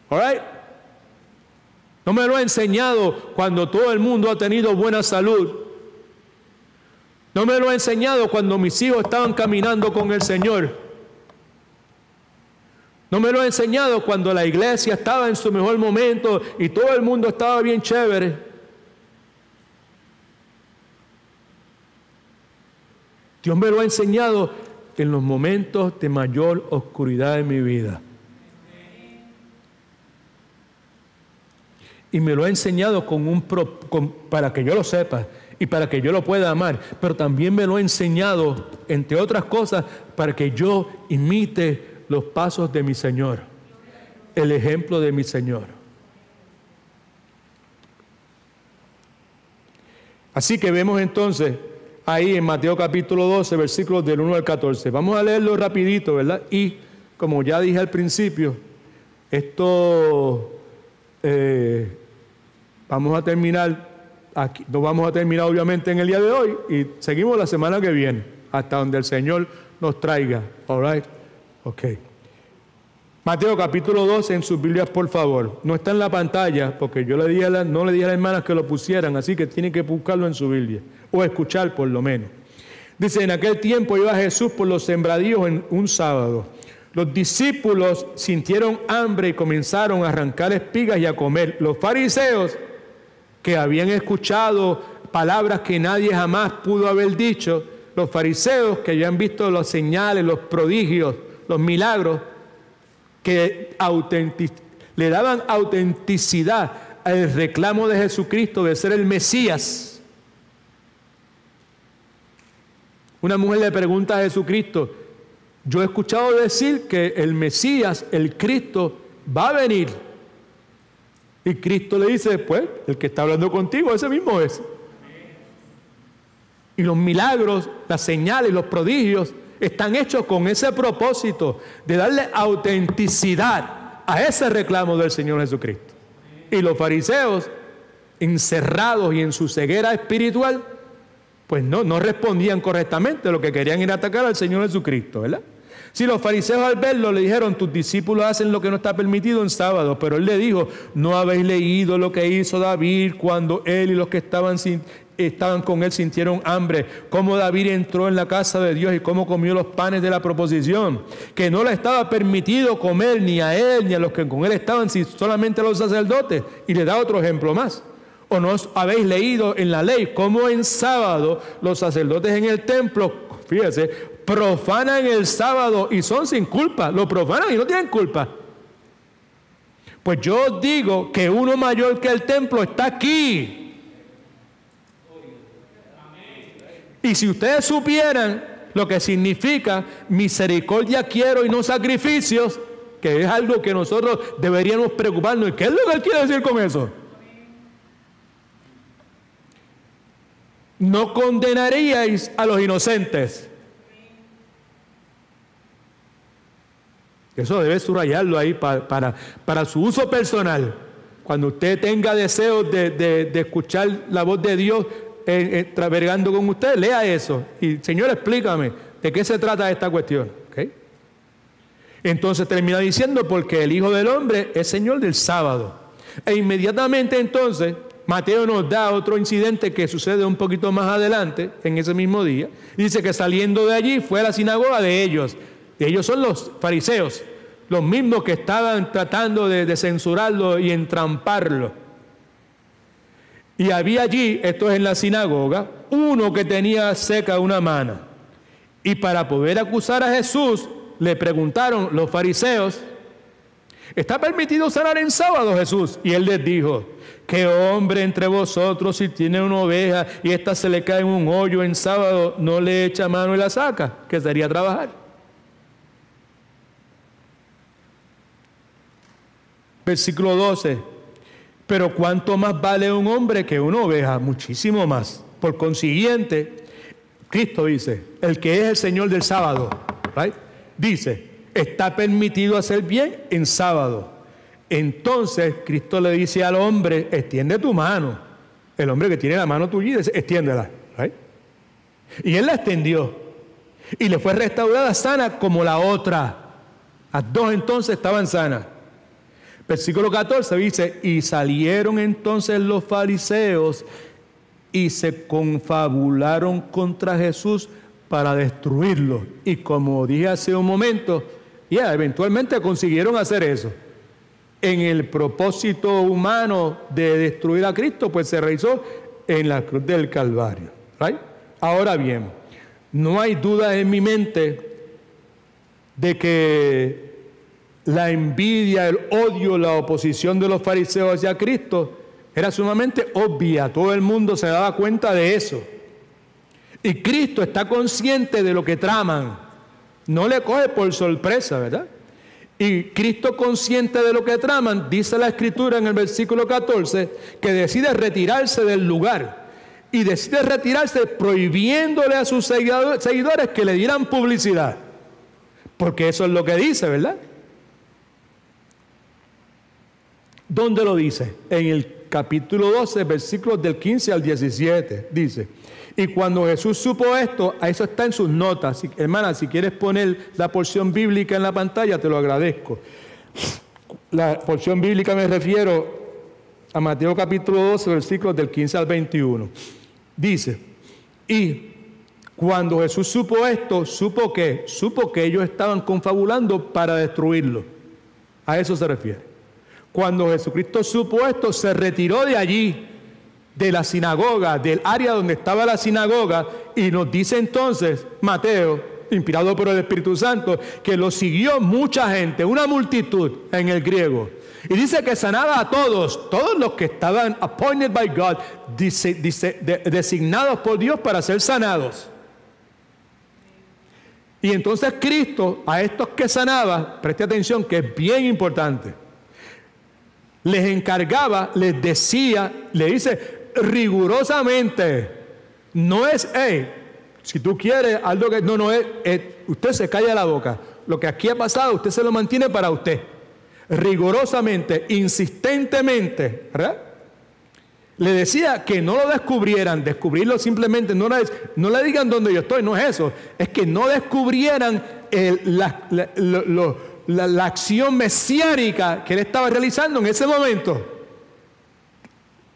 Speaker 1: All right? No me lo ha enseñado cuando todo el mundo ha tenido buena salud. No me lo ha enseñado cuando mis hijos estaban caminando con el Señor. No me lo ha enseñado cuando la iglesia estaba en su mejor momento y todo el mundo estaba bien chévere. Dios me lo ha enseñado en los momentos de mayor oscuridad en mi vida. Y me lo ha enseñado para que yo lo sepa y para que yo lo pueda amar. Pero también me lo ha enseñado, entre otras cosas, para que yo imite los pasos de mi Señor, el ejemplo de mi Señor. Así que vemos entonces ahí en Mateo capítulo 12, versículos del 1 al 14. Vamos a leerlo rapidito, ¿verdad? Y como ya dije al principio, esto vamos a terminar aquí. No vamos a terminar obviamente en el día de hoy y seguimos la semana que viene, hasta donde el Señor nos traiga. All right? Ok. Mateo capítulo 12 en sus Biblias, por favor. No está en la pantalla porque yo no le dije a las hermanas que lo pusieran, así que tienen que buscarlo en su Biblia o escuchar por lo menos. Dice: en aquel tiempo iba Jesús por los sembradíos en un sábado. Los discípulos sintieron hambre y comenzaron a arrancar espigas y a comer. Los fariseos, que habían escuchado palabras que nadie jamás pudo haber dicho, los fariseos que habían visto los señales, los prodigios, los milagros, que le daban autenticidad al reclamo de Jesucristo de ser el Mesías. Una mujer le pregunta a Jesucristo: yo he escuchado decir que el Mesías, el Cristo, va a venir. Y Cristo le dice: pues, el que está hablando contigo, ese mismo es. Y los milagros, las señales, los prodigios están hechos con ese propósito de darle autenticidad a ese reclamo del Señor Jesucristo. Y los fariseos, encerrados y en su ceguera espiritual, pues no respondían correctamente. Lo que querían era atacar al Señor Jesucristo, ¿verdad? Si los fariseos al verlo le dijeron: tus discípulos hacen lo que no está permitido en sábado. Pero él le dijo: ¿no habéis leído lo que hizo David cuando él y los que estaban con él sintieron hambre? Cómo David entró en la casa de Dios y cómo comió los panes de la proposición, que no le estaba permitido comer ni a él ni a los que con él estaban, sino solamente a los sacerdotes. Y le da otro ejemplo más. ¿O no habéis leído en la ley cómo en sábado los sacerdotes en el templo, fíjese, profanan el sábado y son sin culpa. Lo profanan y no tienen culpa. Pues yo os digo que uno mayor que el templo está aquí. Y si ustedes supieran lo que significa misericordia quiero y no sacrificios, que es algo que nosotros deberíamos preocuparnos. ¿Y qué es lo que él quiere decir con eso? No condenaríais a los inocentes. Eso debe subrayarlo ahí para su uso personal. Cuando usted tenga deseos de escuchar la voz de Dios vergando con usted, lea eso. Y Señor, explícame de qué se trata esta cuestión. ¿Okay? Entonces termina diciendo, porque el Hijo del Hombre es Señor del sábado. E inmediatamente entonces Mateo nos da otro incidente que sucede un poquito más adelante, en ese mismo día. Dice que saliendo de allí fue a la sinagoga de ellos. Y ellos son los fariseos, los mismos que estaban tratando de censurarlo y entramparlo. Y había allí, esto es en la sinagoga, uno que tenía seca una mano. Y para poder acusar a Jesús, le preguntaron los fariseos, ¿está permitido sanar en sábado, Jesús? Y él les dijo, ¿qué hombre entre vosotros si tiene una oveja y ésta se le cae en un hoyo en sábado, no le echa mano y la saca? Que sería trabajar. Versículo 12. Pero ¿cuánto más vale un hombre que una oveja? Muchísimo más. Por consiguiente, Cristo dice, el que es el Señor del sábado, right? Dice, está permitido hacer bien en sábado. Entonces Cristo le dice al hombre, extiende tu mano. El hombre que tiene la mano tuya dice, extiéndela, right? Y él la extendió y le fue restaurada sana como la otra. Las dos entonces estaban sanas. Versículo 14 dice, y salieron entonces los fariseos y se confabularon contra Jesús para destruirlo. Y como dije hace un momento, eventualmente consiguieron hacer eso. En el propósito humano de destruir a Cristo, pues se realizó en la cruz del Calvario. ¿Right? Ahora bien, no hay duda en mi mente de que la envidia, el odio, la oposición de los fariseos hacia Cristo era sumamente obvia. Todo el mundo se daba cuenta de eso. Y Cristo está consciente de lo que traman. No le coge por sorpresa, ¿verdad? Y Cristo, consciente de lo que traman, dice la Escritura en el versículo 14, que decide retirarse del lugar. Y decide retirarse prohibiéndole a sus seguidores que le dieran publicidad. Porque eso es lo que dice, ¿verdad? ¿Dónde lo dice? En el capítulo 12, versículos del 15 al 17, dice, y cuando Jesús supo esto, a eso está en sus notas. Hermana, si quieres poner la porción bíblica en la pantalla, te lo agradezco. La porción bíblica me refiero a Mateo capítulo 12, versículos del 15 al 21. Dice, y cuando Jesús supo esto, ¿supo qué? Supo que ellos estaban confabulando para destruirlo. A eso se refiere. Cuando Jesucristo supo esto, se retiró de allí, de la sinagoga, del área donde estaba la sinagoga, y nos dice entonces Mateo, inspirado por el Espíritu Santo, que lo siguió mucha gente, una multitud en el griego. Y dice que sanaba a todos los que estaban appointed by God, designados por Dios para ser sanados. Y entonces Cristo, a estos que sanaba, preste atención que es bien importante, les encargaba, les decía, le dice rigurosamente, no es, si tú quieres algo que, no es, usted se calla la boca, lo que aquí ha pasado, usted se lo mantiene para usted, rigurosamente, insistentemente, ¿verdad? Le decía que no lo descubrieran, descubrirlo simplemente, no le digan dónde yo estoy, no es eso, es que no descubrieran la acción mesiánica que él estaba realizando en ese momento.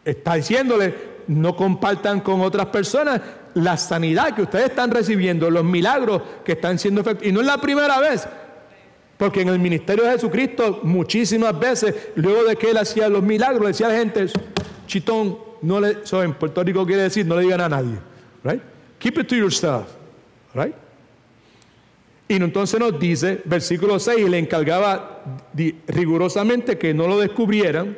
Speaker 1: Está diciéndole, no compartan con otras personas la sanidad que ustedes están recibiendo, los milagros que están siendo efectuados. Y no es la primera vez, porque en el ministerio de Jesucristo muchísimas veces, luego de que él hacía los milagros, decía a la gente, chitón, eso en Puerto Rico quiere decir, no le digan a nadie. Right? Keep it to yourself. Right? Y entonces nos dice, versículo 6, y le encargaba rigurosamente que no lo descubrieran,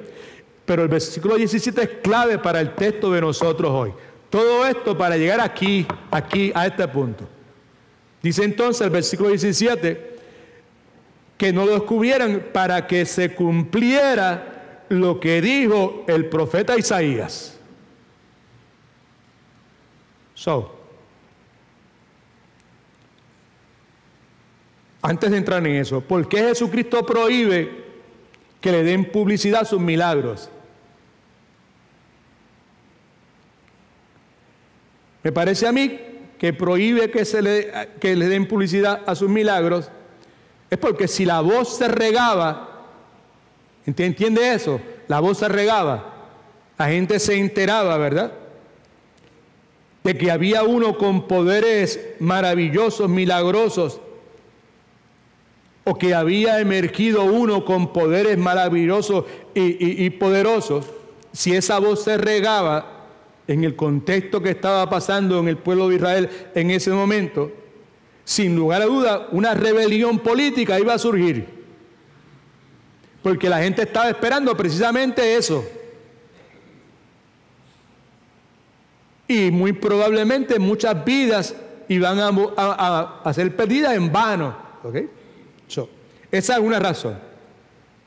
Speaker 1: pero el versículo 17 es clave para el texto de nosotros hoy. Todo esto para llegar aquí, a este punto. Dice entonces el versículo 17, que no lo descubrieran para que se cumpliera lo que dijo el profeta Isaías. Antes de entrar en eso, ¿por qué Jesucristo prohíbe que le den publicidad a sus milagros? Me parece a mí que prohíbe que le den publicidad a sus milagros es porque si la voz se regaba, ¿entiende eso? La voz se regaba, la gente se enteraba, ¿verdad?, de que había uno con poderes maravillosos, milagrosos, o que había emergido uno con poderes maravillosos y poderosos. Si esa voz se regaba en el contexto que estaba pasando en el pueblo de Israel en ese momento, sin lugar a duda, una rebelión política iba a surgir. Porque la gente estaba esperando precisamente eso. Y muy probablemente muchas vidas iban a ser perdidas en vano. ¿Okay? Esa es una razón.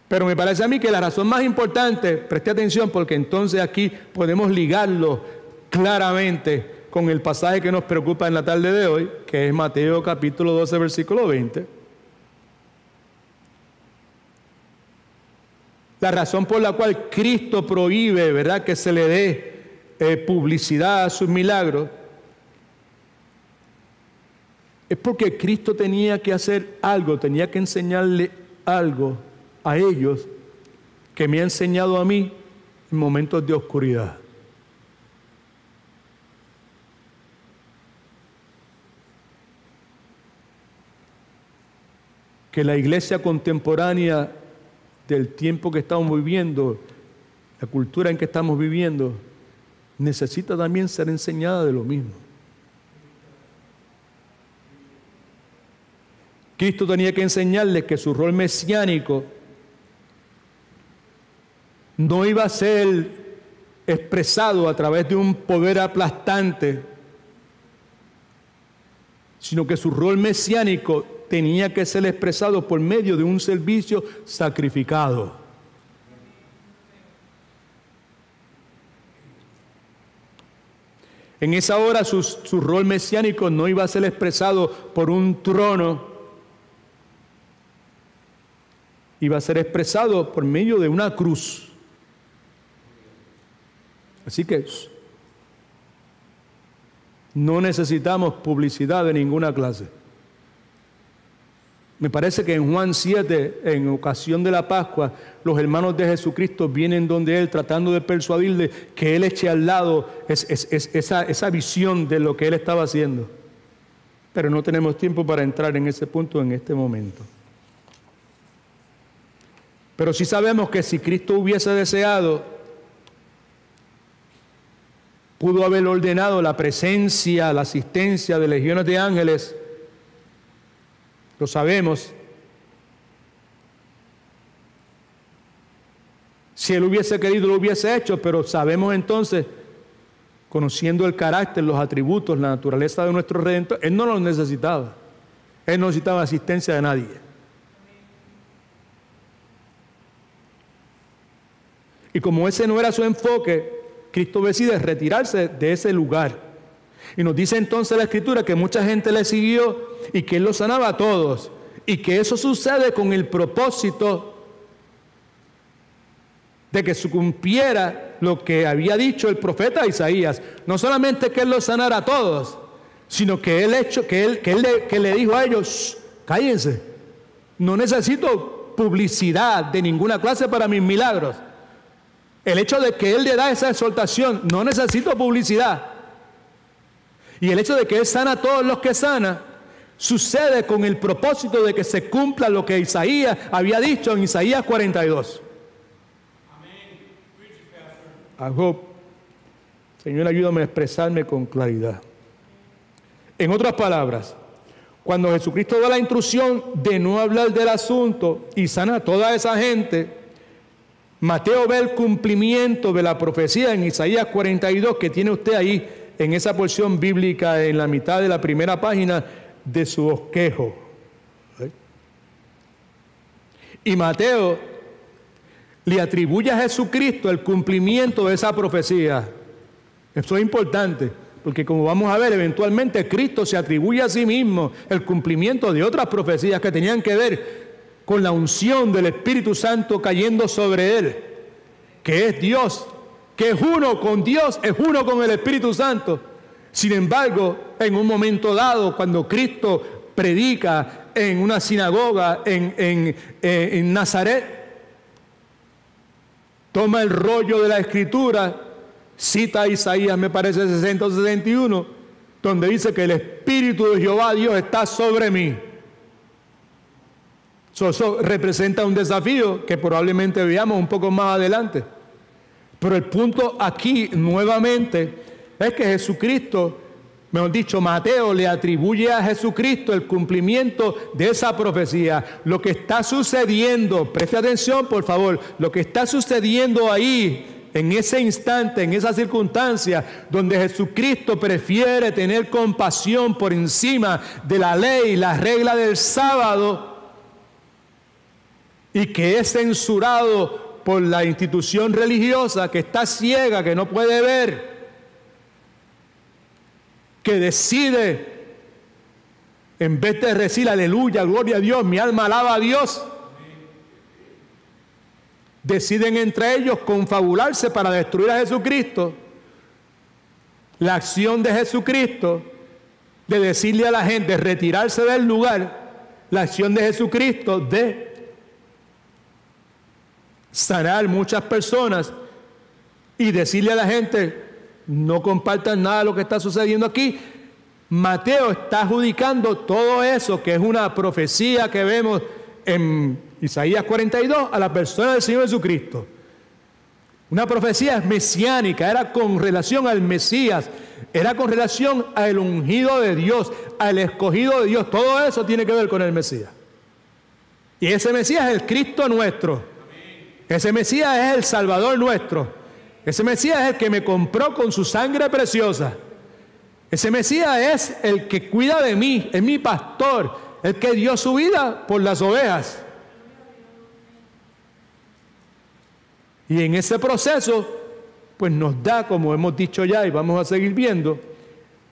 Speaker 1: Pero me parece a mí que la razón más importante, preste atención porque entonces aquí podemos ligarlo claramente con el pasaje que nos preocupa en la tarde de hoy, que es Mateo capítulo 12, versículo 20. La razón por la cual Cristo prohíbe, ¿verdad?, que se le dé publicidad a sus milagros, es porque Cristo tenía que hacer algo, tenía que enseñarle algo a ellos que me ha enseñado a mí en momentos de oscuridad. Que la iglesia contemporánea del tiempo que estamos viviendo, la cultura en que estamos viviendo, necesita también ser enseñada de lo mismo. Cristo tenía que enseñarles que su rol mesiánico no iba a ser expresado a través de un poder aplastante, sino que su rol mesiánico tenía que ser expresado por medio de un servicio sacrificado. En esa hora su rol mesiánico no iba a ser expresado por un trono, iba a ser expresado por medio de una cruz. Así que no necesitamos publicidad de ninguna clase. Me parece que en Juan 7, en ocasión de la Pascua, los hermanos de Jesucristo vienen donde Él tratando de persuadirle que Él eche al lado esa visión de lo que Él estaba haciendo. Pero no tenemos tiempo para entrar en ese punto en este momento. Pero sí sabemos que si Cristo hubiese deseado, pudo haber ordenado la presencia, la asistencia de legiones de ángeles. Lo sabemos. Si Él hubiese querido, lo hubiese hecho, pero sabemos entonces, conociendo el carácter, los atributos, la naturaleza de nuestro Redentor, Él no los necesitaba. Él no necesitaba asistencia de nadie. Y como ese no era su enfoque, Cristo decide retirarse de ese lugar. Y nos dice entonces la Escritura que mucha gente le siguió y que Él los sanaba a todos. Y que eso sucede con el propósito de que se cumpliera lo que había dicho el profeta Isaías. No solamente que Él los sanara a todos, sino que Él le dijo a ellos, cállense, no necesito publicidad de ninguna clase para mis milagros. El hecho de que Él le da esa exhortación, no necesito publicidad. Y el hecho de que Él sana a todos los que sana, sucede con el propósito de que se cumpla lo que Isaías había dicho en Isaías 42. Señor, ayúdame a expresarme con claridad. En otras palabras, cuando Jesucristo da la instrucción de no hablar del asunto y sana a toda esa gente, Mateo ve el cumplimiento de la profecía en Isaías 42 que tiene usted ahí en esa porción bíblica en la mitad de la primera página de su bosquejo. Y Mateo le atribuye a Jesucristo el cumplimiento de esa profecía. Eso es importante, porque como vamos a ver, eventualmente Cristo se atribuye a sí mismo el cumplimiento de otras profecías que tenían que ver con la unción del Espíritu Santo cayendo sobre Él, que es Dios, que es uno con Dios, es uno con el Espíritu Santo. Sin embargo, en un momento dado, cuando Cristo predica en una sinagoga en Nazaret, toma el rollo de la Escritura, cita a Isaías, me parece 60 o 61, donde dice que el Espíritu de Jehová Dios está sobre mí. Eso representa un desafío que probablemente veamos un poco más adelante. Pero el punto aquí nuevamente es que Jesucristo, mejor dicho, Mateo le atribuye a Jesucristo el cumplimiento de esa profecía. Lo que está sucediendo, preste atención por favor, lo que está sucediendo ahí, en ese instante, en esa circunstancia, donde Jesucristo prefiere tener compasión por encima de la ley, la regla del sábado, y que es censurado por la institución religiosa que está ciega, que no puede ver, que decide, en vez de decir aleluya, gloria a Dios, mi alma alaba a Dios, deciden entre ellos confabularse para destruir a Jesucristo. La acción de Jesucristo de decirle a la gente retirarse del lugar, la acción de Jesucristo de sanar muchas personas y decirle a la gente no compartan nada de lo que está sucediendo aquí. Mateo está adjudicando todo eso, que es una profecía que vemos en Isaías 42, a la persona del Señor Jesucristo. Una profecía mesiánica, era con relación al Mesías, era con relación al ungido de Dios, al escogido de Dios. Todo eso tiene que ver con el Mesías. Y ese Mesías es el Cristo nuestro. Ese Mesías es el Salvador nuestro. Ese Mesías es el que me compró con su sangre preciosa. Ese Mesías es el que cuida de mí, es mi pastor, el que dio su vida por las ovejas. Y en ese proceso, pues nos da, como hemos dicho ya y vamos a seguir viendo,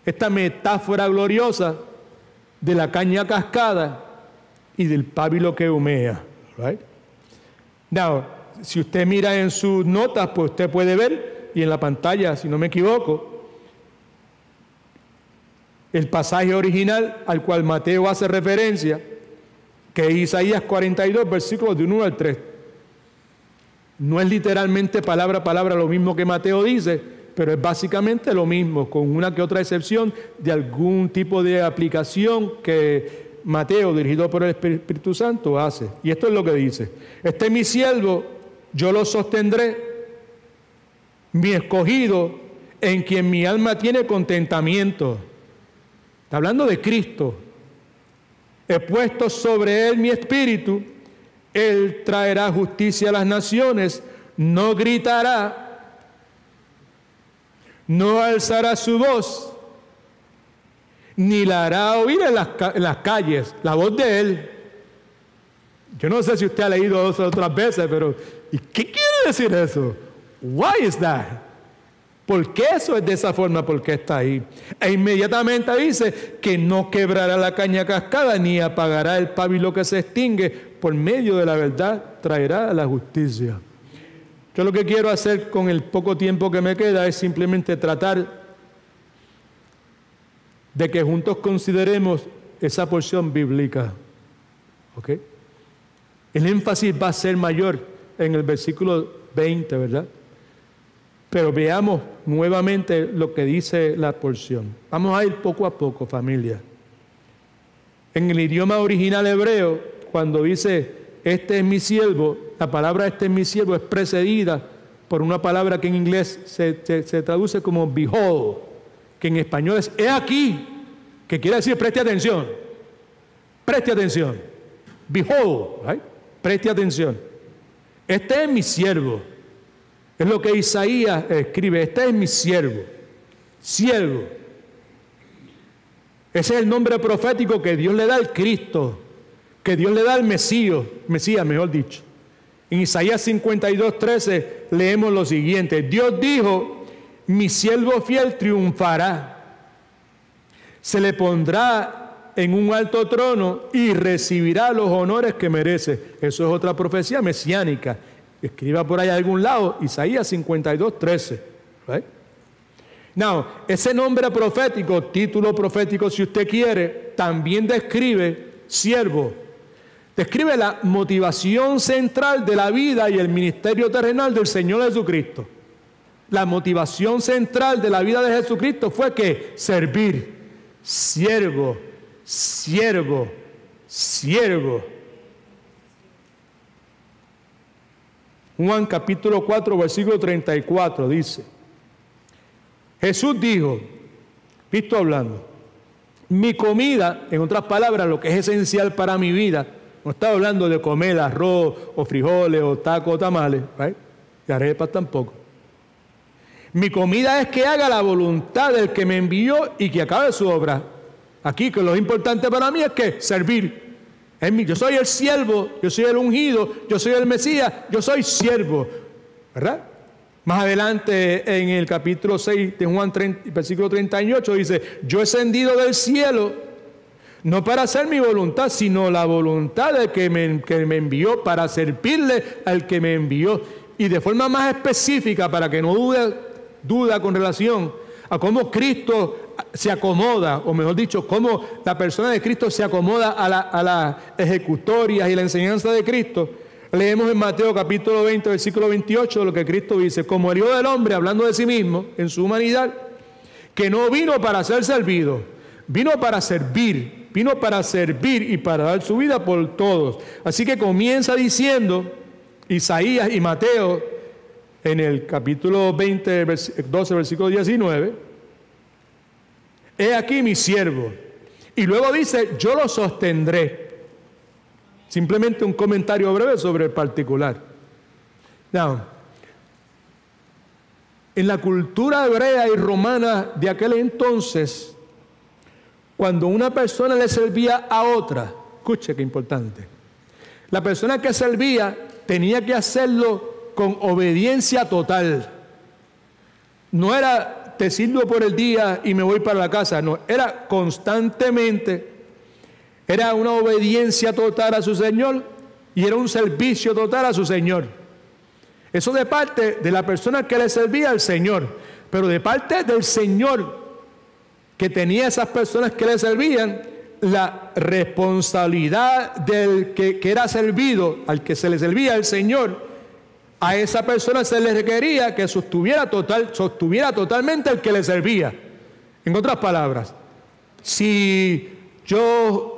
Speaker 1: esta metáfora gloriosa de la caña cascada y del pábilo que humea. Right? Now, si usted mira en sus notas, pues usted puede ver, y en la pantalla, si no me equivoco, el pasaje original al cual Mateo hace referencia, que es Isaías 42, versículos de 1 al 3. No es literalmente palabra a palabra lo mismo que Mateo dice, pero es básicamente lo mismo, con una que otra excepción de algún tipo de aplicación que Mateo, dirigido por el Espíritu Santo, hace. Y esto es lo que dice: este es mi siervo, yo lo sostendré, mi escogido, en quien mi alma tiene contentamiento. Está hablando de Cristo. He puesto sobre él mi espíritu, él traerá justicia a las naciones, no gritará, no alzará su voz, ni la hará oír en las calles, la voz de él. Yo no sé si usted ha leído eso otras veces, pero ¿y qué quiere decir eso? Why is that? ¿Por qué eso es de esa forma? ¿Por qué está ahí? E inmediatamente dice que no quebrará la caña cascada ni apagará el pábilo que se extingue. Por medio de la verdad traerá la justicia. Yo lo que quiero hacer con el poco tiempo que me queda es simplemente tratar de que juntos consideremos esa porción bíblica. ¿Ok? El énfasis va a ser mayor en el versículo 20, ¿verdad? Pero veamos nuevamente lo que dice la porción. Vamos a ir poco a poco, familia. En el idioma original hebreo, cuando dice, este es mi siervo, la palabra este es mi siervo es precedida por una palabra que en inglés se traduce como behold, que en español es he aquí, que quiere decir preste atención. Preste atención. Behold, right? Preste atención. Este es mi siervo. Es lo que Isaías escribe. Este es mi siervo. Siervo. Ese es el nombre profético que Dios le da al Cristo, que Dios le da al Mesías, mejor dicho. En Isaías 52:13 leemos lo siguiente. Dios dijo, mi siervo fiel triunfará. Se le pondrá en un alto trono y recibirá los honores que merece. Eso es otra profecía mesiánica. Escriba por ahí a algún lado, Isaías 52:13. Right? Now, ese nombre profético, título profético si usted quiere, también describe siervo. Describe la motivación central de la vida y el ministerio terrenal del Señor Jesucristo. La motivación central de la vida de Jesucristo fue que servir, siervo, siervo, siervo. Juan capítulo 4, versículo 34 dice, Jesús dijo, Cristo hablando, mi comida, en otras palabras, lo que es esencial para mi vida, no estaba hablando de comer arroz o frijoles o tacos o tamales, right? Y arepas tampoco. Mi comida es que haga la voluntad del que me envió y que acabe su obra. Aquí, que lo importante para mí es que servir. Yo soy el siervo, yo soy el ungido, yo soy el Mesías, yo soy siervo, ¿verdad? Más adelante en el capítulo 6 de Juan 30, versículo 38 dice, yo he descendido del cielo no para hacer mi voluntad, sino la voluntad del que me envió, para servirle al que me envió. Y de forma más específica, para que no duda con relación a cómo Cristo se acomoda, o mejor dicho, cómo la persona de Cristo se acomoda a las ejecutorias y la enseñanza de Cristo. Leemos en Mateo capítulo 20, versículo 28, lo que Cristo dice, como el Hijo del Hombre, hablando de sí mismo, en su humanidad, que no vino para ser servido, vino para servir y para dar su vida por todos. Así que comienza diciendo Isaías y Mateo en el capítulo 20, 12, versículo 19, he aquí mi siervo. Y luego dice, yo lo sostendré. Simplemente un comentario breve sobre el particular. Now, en la cultura hebrea y romana de aquel entonces, cuando una persona le servía a otra, escuche qué importante, la persona que servía tenía que hacerlo con obediencia total. No era te sirvo por el día y me voy para la casa, no, era constantemente. Era una obediencia total a su Señor y era un servicio total a su Señor. Eso de parte de la persona que le servía al Señor, pero de parte del Señor que tenía a esas personas que le servían, la responsabilidad del que era servido, al que se le servía al Señor, a esa persona se le requería que sostuviera totalmente el que le servía. En otras palabras, si yo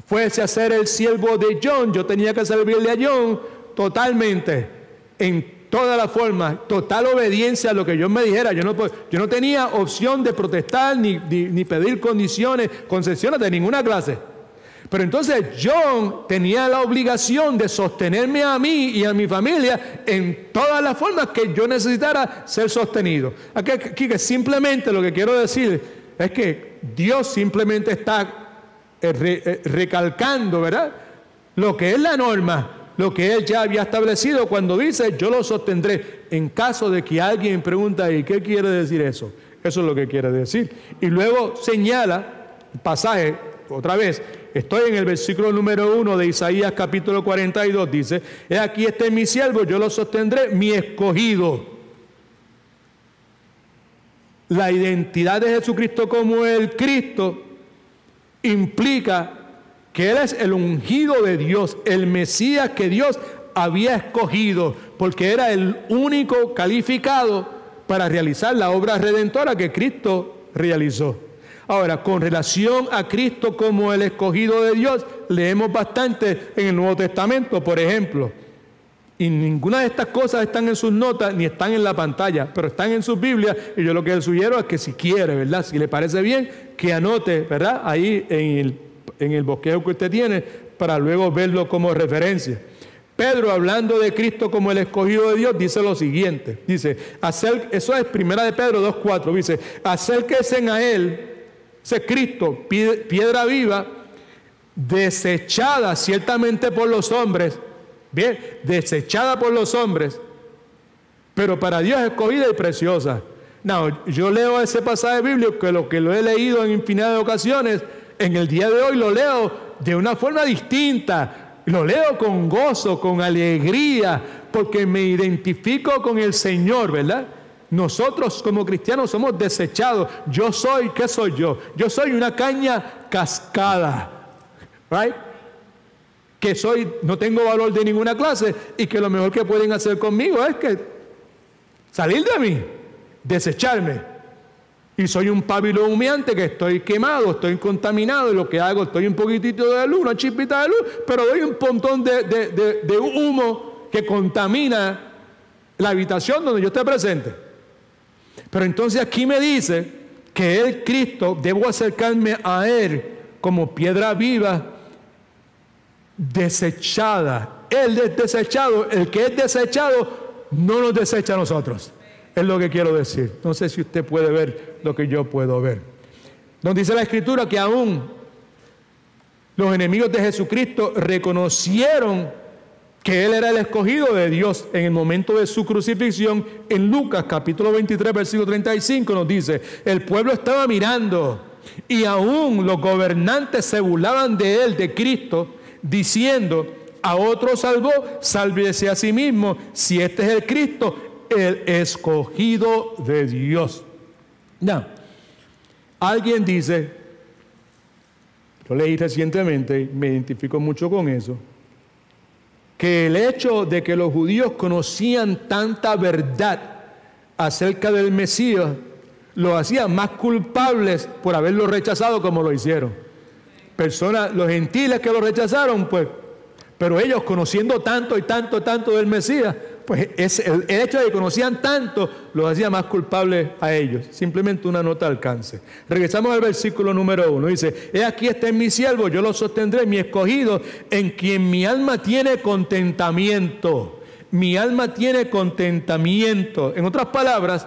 Speaker 1: fuese a ser el siervo de John, yo tenía que servirle a John totalmente, en toda la forma, total obediencia a lo que John me dijera. Yo no tenía opción de protestar ni pedir concesiones de ninguna clase. Pero entonces John tenía la obligación de sostenerme a mí y a mi familia en todas las formas que yo necesitara ser sostenido. Aquí que simplemente lo que quiero decir es que Dios simplemente está recalcando, ¿verdad?, lo que es la norma, lo que Él ya había establecido cuando dice, yo lo sostendré, en caso de que alguien pregunta, ¿y qué quiere decir eso? Eso es lo que quiere decir. Y luego señala el pasaje, otra vez, estoy en el versículo número 1 de Isaías capítulo 42, dice, he aquí este es mi siervo, yo lo sostendré, mi escogido. La identidad de Jesucristo como el Cristo implica que Él es el ungido de Dios, el Mesías que Dios había escogido, porque era el único calificado para realizar la obra redentora que Cristo realizó. Ahora, con relación a Cristo como el escogido de Dios, leemos bastante en el Nuevo Testamento, por ejemplo, y ninguna de estas cosas están en sus notas ni están en la pantalla, pero están en sus Biblias, y yo lo que le sugiero es que si quiere, ¿verdad?, si le parece bien, que anote, ¿verdad?, ahí en en el bosquejo que usted tiene para luego verlo como referencia. Pedro, hablando de Cristo como el escogido de Dios, dice lo siguiente. Dice, eso es 1 de Pedro 2:4. Dice, acérquense a Él, ese Cristo, piedra viva, desechada ciertamente por los hombres. Bien, desechada por los hombres, pero para Dios escogida y preciosa. No, yo leo ese pasaje bíblico, que lo he leído en infinidad de ocasiones. En el día de hoy lo leo de una forma distinta. Lo leo con gozo, con alegría, porque me identifico con el Señor, ¿verdad? Nosotros como cristianos somos desechados. Yo soy, ¿qué soy yo? Yo soy una caña cascada, ¿right? Que no tengo valor de ninguna clase y que lo mejor que pueden hacer conmigo es que salir de mí, desecharme. Y soy un pábilo humeante que estoy quemado, estoy contaminado, y lo que hago, estoy un poquitito de luz, una chispita de luz, pero doy un montón de humo que contamina la habitación donde yo esté presente. Pero entonces aquí me dice que el Cristo, debo acercarme a Él como piedra viva, desechada. Él es desechado, el que es desechado no nos desecha a nosotros. Es lo que quiero decir. No sé si usted puede ver lo que yo puedo ver. Nos dice la Escritura que aún los enemigos de Jesucristo reconocieron que Él era el escogido de Dios en el momento de su crucifixión. En Lucas capítulo 23, versículo 35 nos dice, el pueblo estaba mirando y aún los gobernantes se burlaban de Él, de Cristo, diciendo, a otro salvó, sálvese a sí mismo, si este es el Cristo, el escogido de Dios. No. Alguien dice, yo leí recientemente, me identifico mucho con eso, que el hecho de que los judíos conocían tanta verdad acerca del Mesías los hacía más culpables por haberlo rechazado como lo hicieron. Los gentiles que lo rechazaron, pues, pero ellos conociendo tanto y tanto del Mesías, pues el hecho de que conocían tanto los hacía más culpables a ellos. Simplemente una nota de alcance. Regresamos al versículo número 1. Dice, he aquí está en mi siervo, yo lo sostendré, mi escogido, en quien mi alma tiene contentamiento. Mi alma tiene contentamiento. En otras palabras,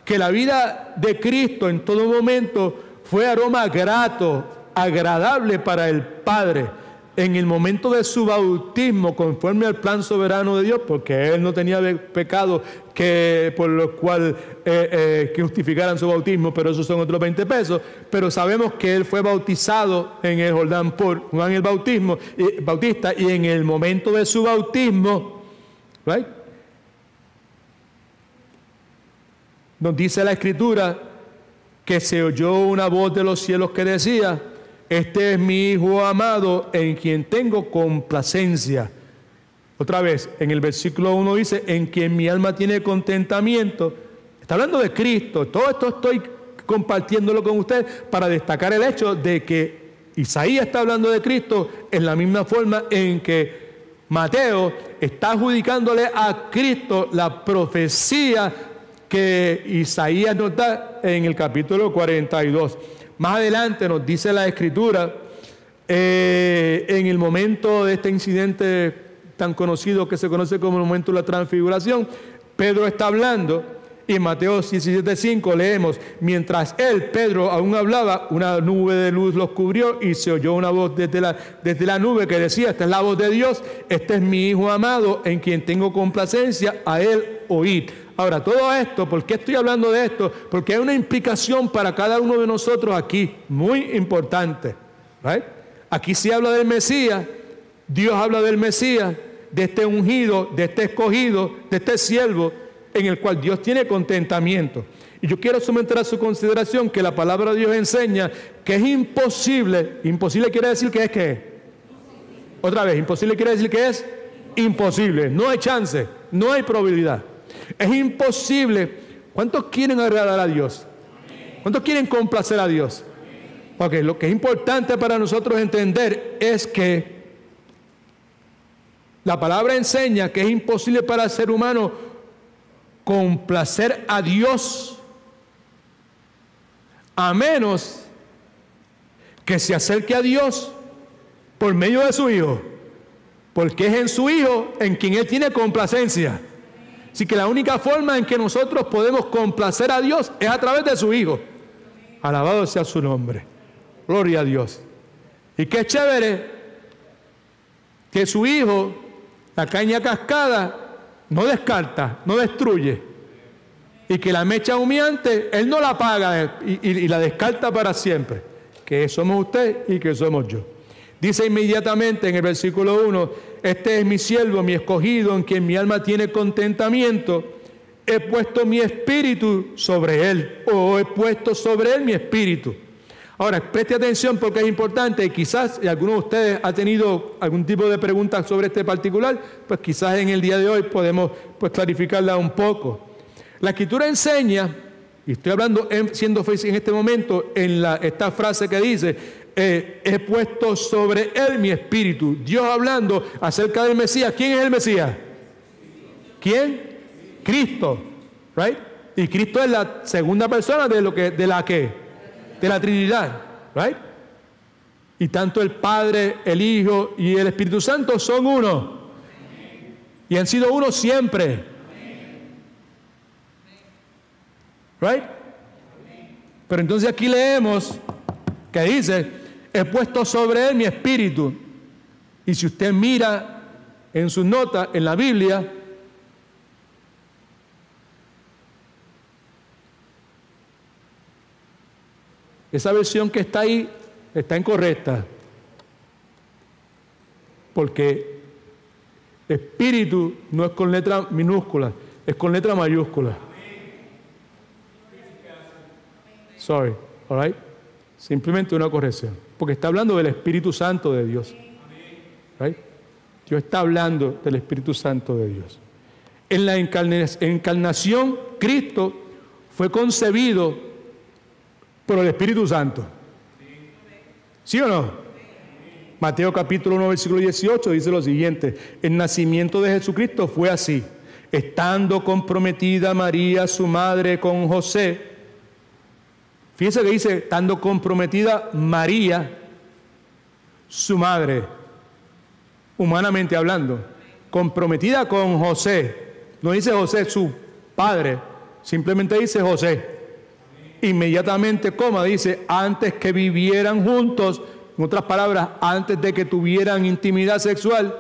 Speaker 1: que la vida de Cristo en todo momento fue aroma grato, agradable para el Padre. En el momento de su bautismo, conforme al plan soberano de Dios, porque Él no tenía pecado por lo cual que justificaran su bautismo, pero esos son otros 20 pesos, pero sabemos que Él fue bautizado en el Jordán por Juan el Bautista, y en el momento de su bautismo, right, nos dice la Escritura que se oyó una voz de los cielos que decía, este es mi Hijo amado en quien tengo complacencia. Otra vez, en el versículo 1 dice, en quien mi alma tiene contentamiento. Está hablando de Cristo. Todo esto estoy compartiéndolo con usted para destacar el hecho de que Isaías está hablando de Cristo en la misma forma en que Mateo está adjudicándole a Cristo la profecía que Isaías nos da en el capítulo 42. Más adelante nos dice la Escritura, en el momento de este incidente tan conocido que se conoce como el momento de la transfiguración, Pedro está hablando y en Mateo 17:5 leemos, mientras Pedro aún hablaba, una nube de luz los cubrió y se oyó una voz desde la nube que decía, esta es la voz de Dios, este es mi Hijo amado en quien tengo complacencia, a Él oíd. Ahora, todo esto, ¿por qué estoy hablando de esto? Porque hay una implicación para cada uno de nosotros aquí, muy importante. ¿Right? Aquí se habla del Mesías, Dios habla del Mesías, de este ungido, de este escogido, de este siervo, en el cual Dios tiene contentamiento. Y yo quiero someter a su consideración que la palabra de Dios enseña que es imposible. Imposible quiere decir que es ¿qué? Otra vez, imposible quiere decir que es imposible. No hay chance, no hay probabilidad. Es imposible. ¿Cuántos quieren agradar a Dios? ¿Cuántos quieren complacer a Dios? Ok, lo que es importante para nosotros entender es que la palabra enseña que es imposible para el ser humano complacer a Dios a menos que se acerque a Dios por medio de su Hijo, porque es en su Hijo en quien Él tiene complacencia. Así que la única forma en que nosotros podemos complacer a Dios es a través de su Hijo. Alabado sea su nombre. Gloria a Dios. Y qué chévere que su Hijo, la caña cascada, no descarta, no destruye. Y que la mecha humeante, Él no la apaga y la descarta para siempre. Que somos usted y que somos yo. Dice inmediatamente en el versículo 1, este es mi siervo, mi escogido, en quien mi alma tiene contentamiento. He puesto mi espíritu sobre él, o he puesto sobre él mi espíritu. Ahora, preste atención porque es importante, y quizás y alguno de ustedes ha tenido algún tipo de pregunta sobre este particular, pues quizás en el día de hoy podemos clarificarla un poco. La Escritura enseña, y estoy hablando siendo en este momento en esta frase que dice, he puesto sobre él mi espíritu. Dios hablando acerca del Mesías. ¿Quién es el Mesías? ¿Quién? Cristo, right? Y Cristo es la segunda persona de la Trinidad, right? Y tanto el Padre, el Hijo y el Espíritu Santo son uno. Y han sido uno siempre. Right? Pero entonces aquí leemos que dice, he puesto sobre él mi espíritu. Y si usted mira en sus notas, en la Biblia, esa versión que está ahí está incorrecta. Porque espíritu no es con letra minúscula, es con letra mayúscula. Sorry, all right? Simplemente una corrección. Porque está hablando del Espíritu Santo de Dios. Right? Dios está hablando del Espíritu Santo de Dios. En la encarnación, Cristo fue concebido por el Espíritu Santo. ¿Sí o no? Mateo capítulo 1, versículo 18 dice lo siguiente. El nacimiento de Jesucristo fue así. Estando comprometida María, su madre, con José. Fíjense que dice, estando comprometida María, su madre, humanamente hablando, comprometida con José. No dice José, su padre, simplemente dice José. Inmediatamente, dice, antes que vivieran juntos, en otras palabras, antes de que tuvieran intimidad sexual,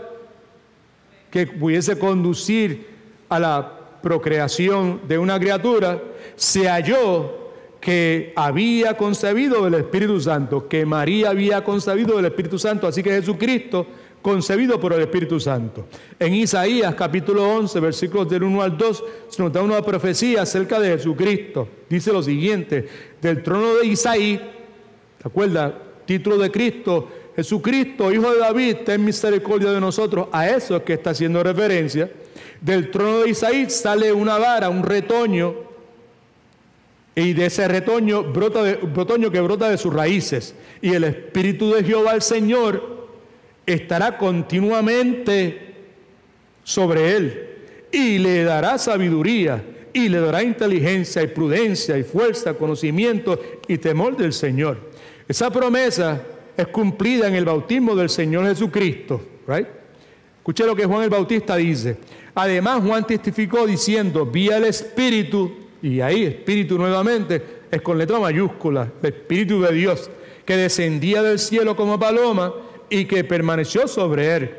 Speaker 1: que pudiese conducir a la procreación de una criatura, se halló que había concebido del Espíritu Santo, que María había concebido del Espíritu Santo, así que Jesucristo concebido por el Espíritu Santo. En Isaías capítulo 11, versículos del 1 al 2, se nos da una profecía acerca de Jesucristo. Dice lo siguiente, del trono de Isaí, ¿te acuerdas? Título de Cristo, Jesucristo, Hijo de David, ten misericordia de nosotros. A eso es que está haciendo referencia. Del trono de Isaí sale una vara, un retoño, y de ese retoño que brota de sus raíces. Y el Espíritu de Jehová el Señor estará continuamente sobre él. Y le dará sabiduría, y le dará inteligencia, y prudencia, y fuerza, conocimiento, y temor del Señor. Esa promesa es cumplida en el bautismo del Señor Jesucristo. Right? Escuche lo que Juan el Bautista dice. Además, Juan testificó diciendo, vi al Espíritu. Y ahí, Espíritu nuevamente, es con letra mayúscula, el Espíritu de Dios, que descendía del cielo como paloma y que permaneció sobre él.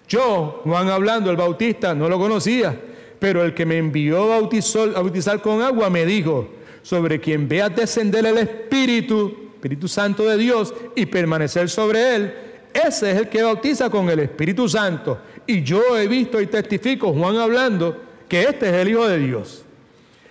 Speaker 1: Yo, Juan hablando, el Bautista, no lo conocía, pero el que me envió a bautizar con agua me dijo, sobre quien veas descender el Espíritu Santo de Dios y permanecer sobre él, ese es el que bautiza con el Espíritu Santo. Y yo he visto y testifico, Juan hablando, que este es el Hijo de Dios.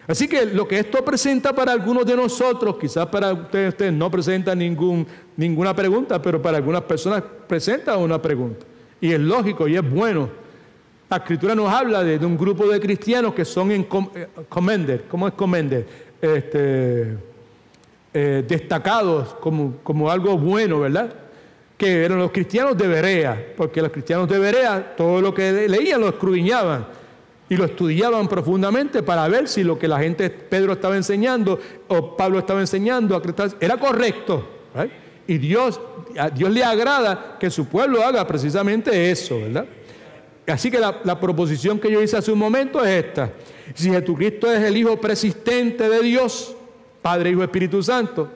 Speaker 1: Así que lo que esto presenta para algunos de nosotros, quizás para ustedes no presenta ninguna pregunta, pero para algunas personas presenta una pregunta. Y es lógico y es bueno. La Escritura nos habla de un grupo de cristianos que son commended. ¿Cómo es commended? Destacados como algo bueno, ¿verdad? Que eran los cristianos de Berea, porque los cristianos de Berea, todo lo que leían lo escudriñaban. Y lo estudiaban profundamente para ver si lo que Pedro estaba enseñando o Pablo estaba enseñando era correcto. ¿Right? Y a Dios le agrada que su pueblo haga precisamente eso, ¿verdad? Así que la proposición que yo hice hace un momento es esta. Si Jesucristo es el Hijo persistente de Dios, Padre, Hijo, Espíritu Santo,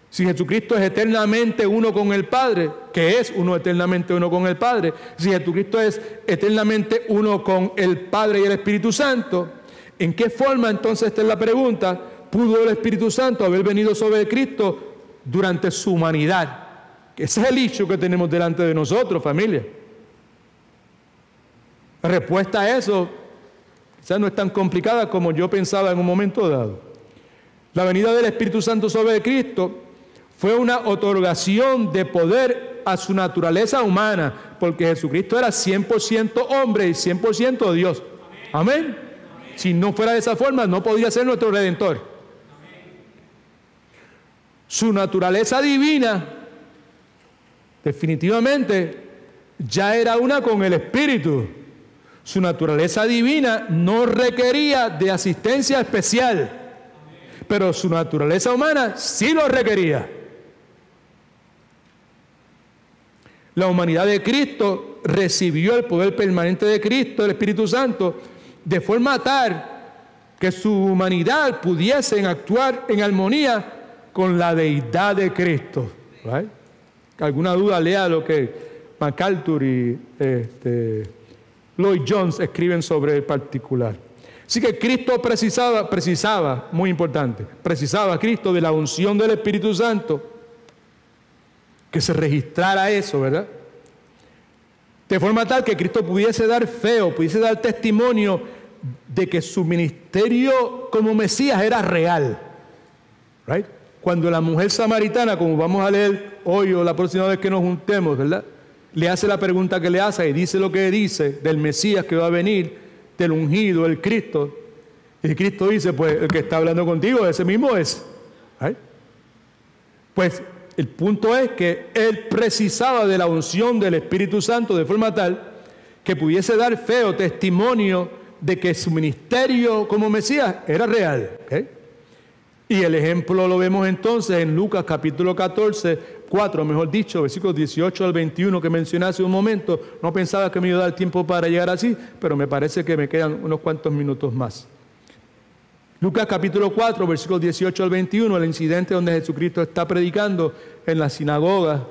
Speaker 1: si Jesucristo es eternamente uno con el Padre, que es uno eternamente uno con el Padre, si Jesucristo es eternamente uno con el Padre y el Espíritu Santo, ¿en qué forma entonces, esta es la pregunta, pudo el Espíritu Santo haber venido sobre Cristo durante su humanidad? Ese es el hecho que tenemos delante de nosotros, familia. La respuesta a eso quizás no es tan complicada como yo pensaba en un momento dado. La venida del Espíritu Santo sobre Cristo fue una otorgación de poder a su naturaleza humana, porque Jesucristo era 100% hombre y 100% Dios. Amén. Si no fuera de esa forma, no podría ser nuestro Redentor. Su naturaleza divina, definitivamente, ya era una con el Espíritu. Su naturaleza divina no requería de asistencia especial, pero su naturaleza humana sí lo requería. La humanidad de Cristo recibió el poder permanente de Cristo, el Espíritu Santo, de forma tal que su humanidad pudiese actuar en armonía con la deidad de Cristo. ¿Right? ¿Alguna duda? Lea lo que MacArthur y Lloyd Jones escriben sobre el particular. Así que Cristo precisaba, muy importante, precisaba Cristo de la unción del Espíritu Santo, que se registrara eso, ¿verdad? De forma tal que Cristo pudiese dar fe o pudiese dar testimonio de que su ministerio como Mesías era real. Right? Cuando la mujer samaritana, como vamos a leer hoy o la próxima vez que nos juntemos, ¿verdad?, le hace la pregunta que le hace y dice lo que dice del Mesías que va a venir, del ungido, el Cristo. Y Cristo dice, pues el que está hablando contigo, ese mismo es. Right? Pues el punto es que él precisaba de la unción del Espíritu Santo de forma tal que pudiese dar fe o testimonio de que su ministerio como Mesías era real. ¿Okay? Y el ejemplo lo vemos entonces en Lucas capítulo 14, 4, mejor dicho, versículos 18 al 21 que mencioné hace un momento. No pensaba que me iba a dar tiempo para llegar así, pero me parece que me quedan unos cuantos minutos más. Lucas capítulo 4, versículos 18 al 21, el incidente donde Jesucristo está predicando en la sinagoga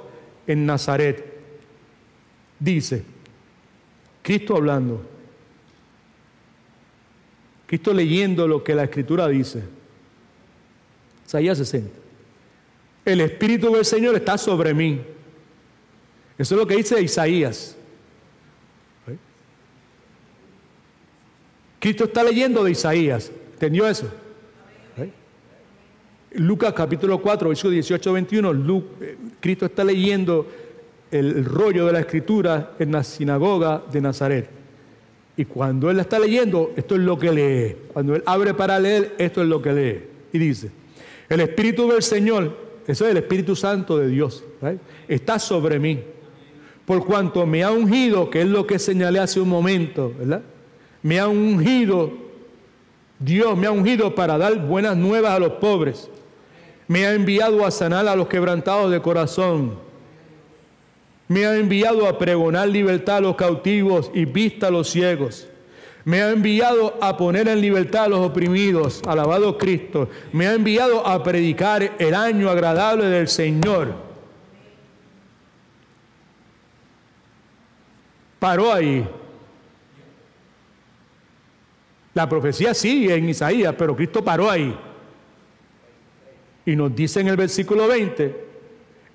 Speaker 1: en Nazaret. Dice, Cristo hablando, Cristo leyendo lo que la Escritura dice. Isaías 60. El Espíritu del Señor está sobre mí. Eso es lo que dice Isaías. ¿Sí? Cristo está leyendo de Isaías. ¿Entendió eso? ¿Sí? Lucas capítulo 4, versículo 18 al 21, Cristo está leyendo el rollo de la Escritura en la sinagoga de Nazaret. Y cuando Él la está leyendo, esto es lo que lee. Cuando Él abre para leer, esto es lo que lee. Y dice, el Espíritu del Señor, eso es el Espíritu Santo de Dios, ¿right?, está sobre mí. Por cuanto me ha ungido, que es lo que señalé hace un momento, ¿verdad? Me ha ungido, Dios me ha ungido para dar buenas nuevas a los pobres. Me ha enviado a sanar a los quebrantados de corazón. Me ha enviado a pregonar libertad a los cautivos y vista a los ciegos. Me ha enviado a poner en libertad a los oprimidos, alabado Cristo. Me ha enviado a predicar el año agradable del Señor. Paró ahí. La profecía sigue en Isaías, pero Cristo paró ahí. Y nos dice en el versículo 20,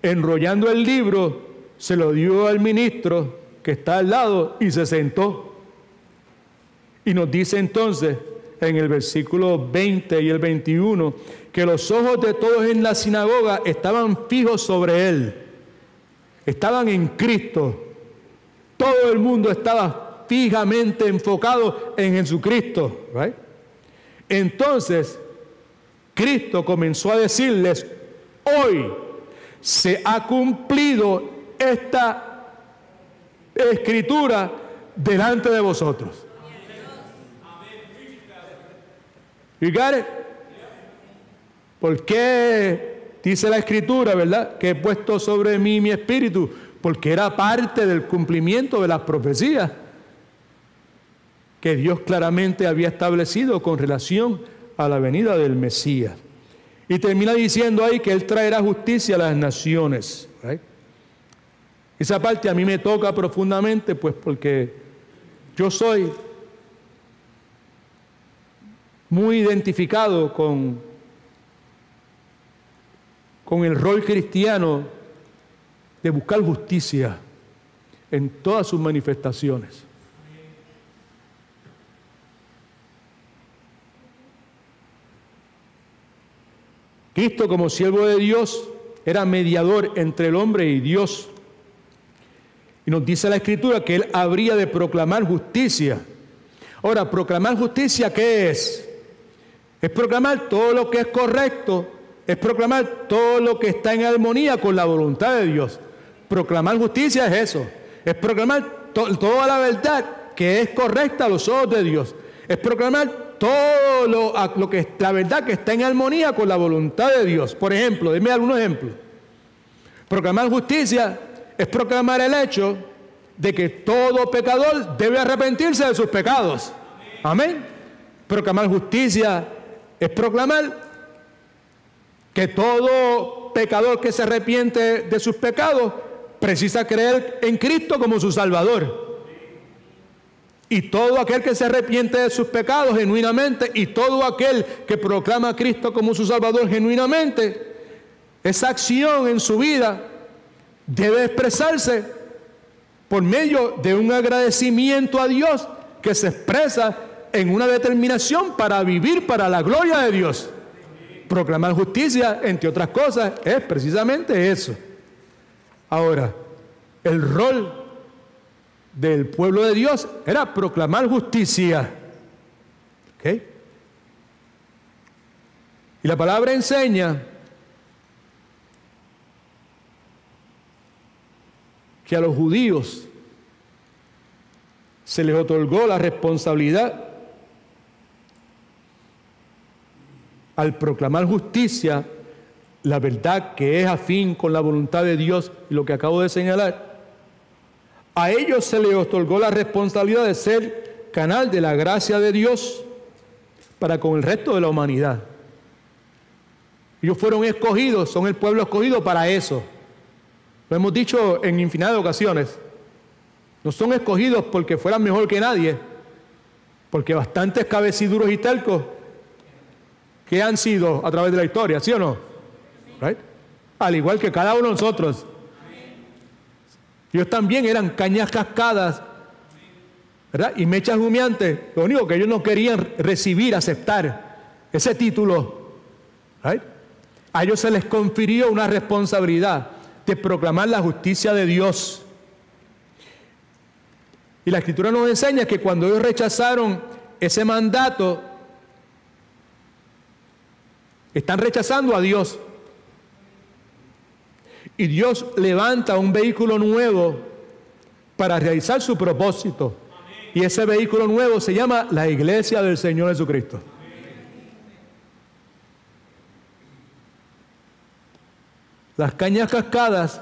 Speaker 1: enrollando el libro, se lo dio al ministro que está al lado y se sentó. Y nos dice entonces en el versículo 20 y el 21 que los ojos de todos en la sinagoga estaban fijos sobre él. Estaban en Cristo. Todo el mundo estaba fijamente enfocado en Jesucristo. ¿Right? Entonces, Cristo comenzó a decirles, hoy se ha cumplido esta escritura delante de vosotros. You got it? ¿Por qué dice la Escritura, ¿verdad?, que he puesto sobre mí mi espíritu, porque era parte del cumplimiento de las profecías que Dios claramente había establecido con relación a la venida del Mesías. Y termina diciendo ahí que Él traerá justicia a las naciones. ¿Right? Esa parte a mí me toca profundamente, pues porque yo soy muy identificado con el rol cristiano de buscar justicia en todas sus manifestaciones. Cristo, como siervo de Dios, era mediador entre el hombre y Dios. Y nos dice la Escritura que Él habría de proclamar justicia. Ahora, proclamar justicia, ¿qué es? Es proclamar todo lo que es correcto, es proclamar todo lo que está en armonía con la voluntad de Dios. Proclamar justicia es eso, es proclamar toda la verdad que es correcta a los ojos de Dios. Es proclamar todo lo que la verdad que está en armonía con la voluntad de Dios. Por ejemplo, dime algunos ejemplos. Proclamar justicia es proclamar el hecho de que todo pecador debe arrepentirse de sus pecados. Amén. Proclamar justicia es proclamar que todo pecador que se arrepiente de sus pecados precisa creer en Cristo como su Salvador. Y todo aquel que se arrepiente de sus pecados genuinamente, y todo aquel que proclama a Cristo como su Salvador genuinamente, esa acción en su vida debe expresarse por medio de un agradecimiento a Dios que se expresa en una determinación para vivir para la gloria de Dios. Proclamar justicia, entre otras cosas, es precisamente eso. Ahora, el rol del pueblo de Dios era proclamar justicia. ¿Okay? Y la palabra enseña que a los judíos se les otorgó la responsabilidad al proclamar justicia, la verdad que es afín con la voluntad de Dios y lo que acabo de señalar. A ellos se les otorgó la responsabilidad de ser canal de la gracia de Dios para con el resto de la humanidad. Ellos fueron escogidos, son el pueblo escogido para eso. Lo hemos dicho en infinidad de ocasiones. No son escogidos porque fueran mejor que nadie, porque bastantes cabeciduros y tercos que han sido a través de la historia, ¿sí o no? Right? Al igual que cada uno de nosotros. Ellos también eran cañas cascadas, ¿verdad? Y mechas humeantes. Lo único que ellos no querían recibir, aceptar ese título. ¿Right? A ellos se les confirió una responsabilidad de proclamar la justicia de Dios. Y la Escritura nos enseña que cuando ellos rechazaron ese mandato, están rechazando a Dios. Y Dios levanta un vehículo nuevo para realizar su propósito. Y ese vehículo nuevo se llama la Iglesia del Señor Jesucristo. Las cañas cascadas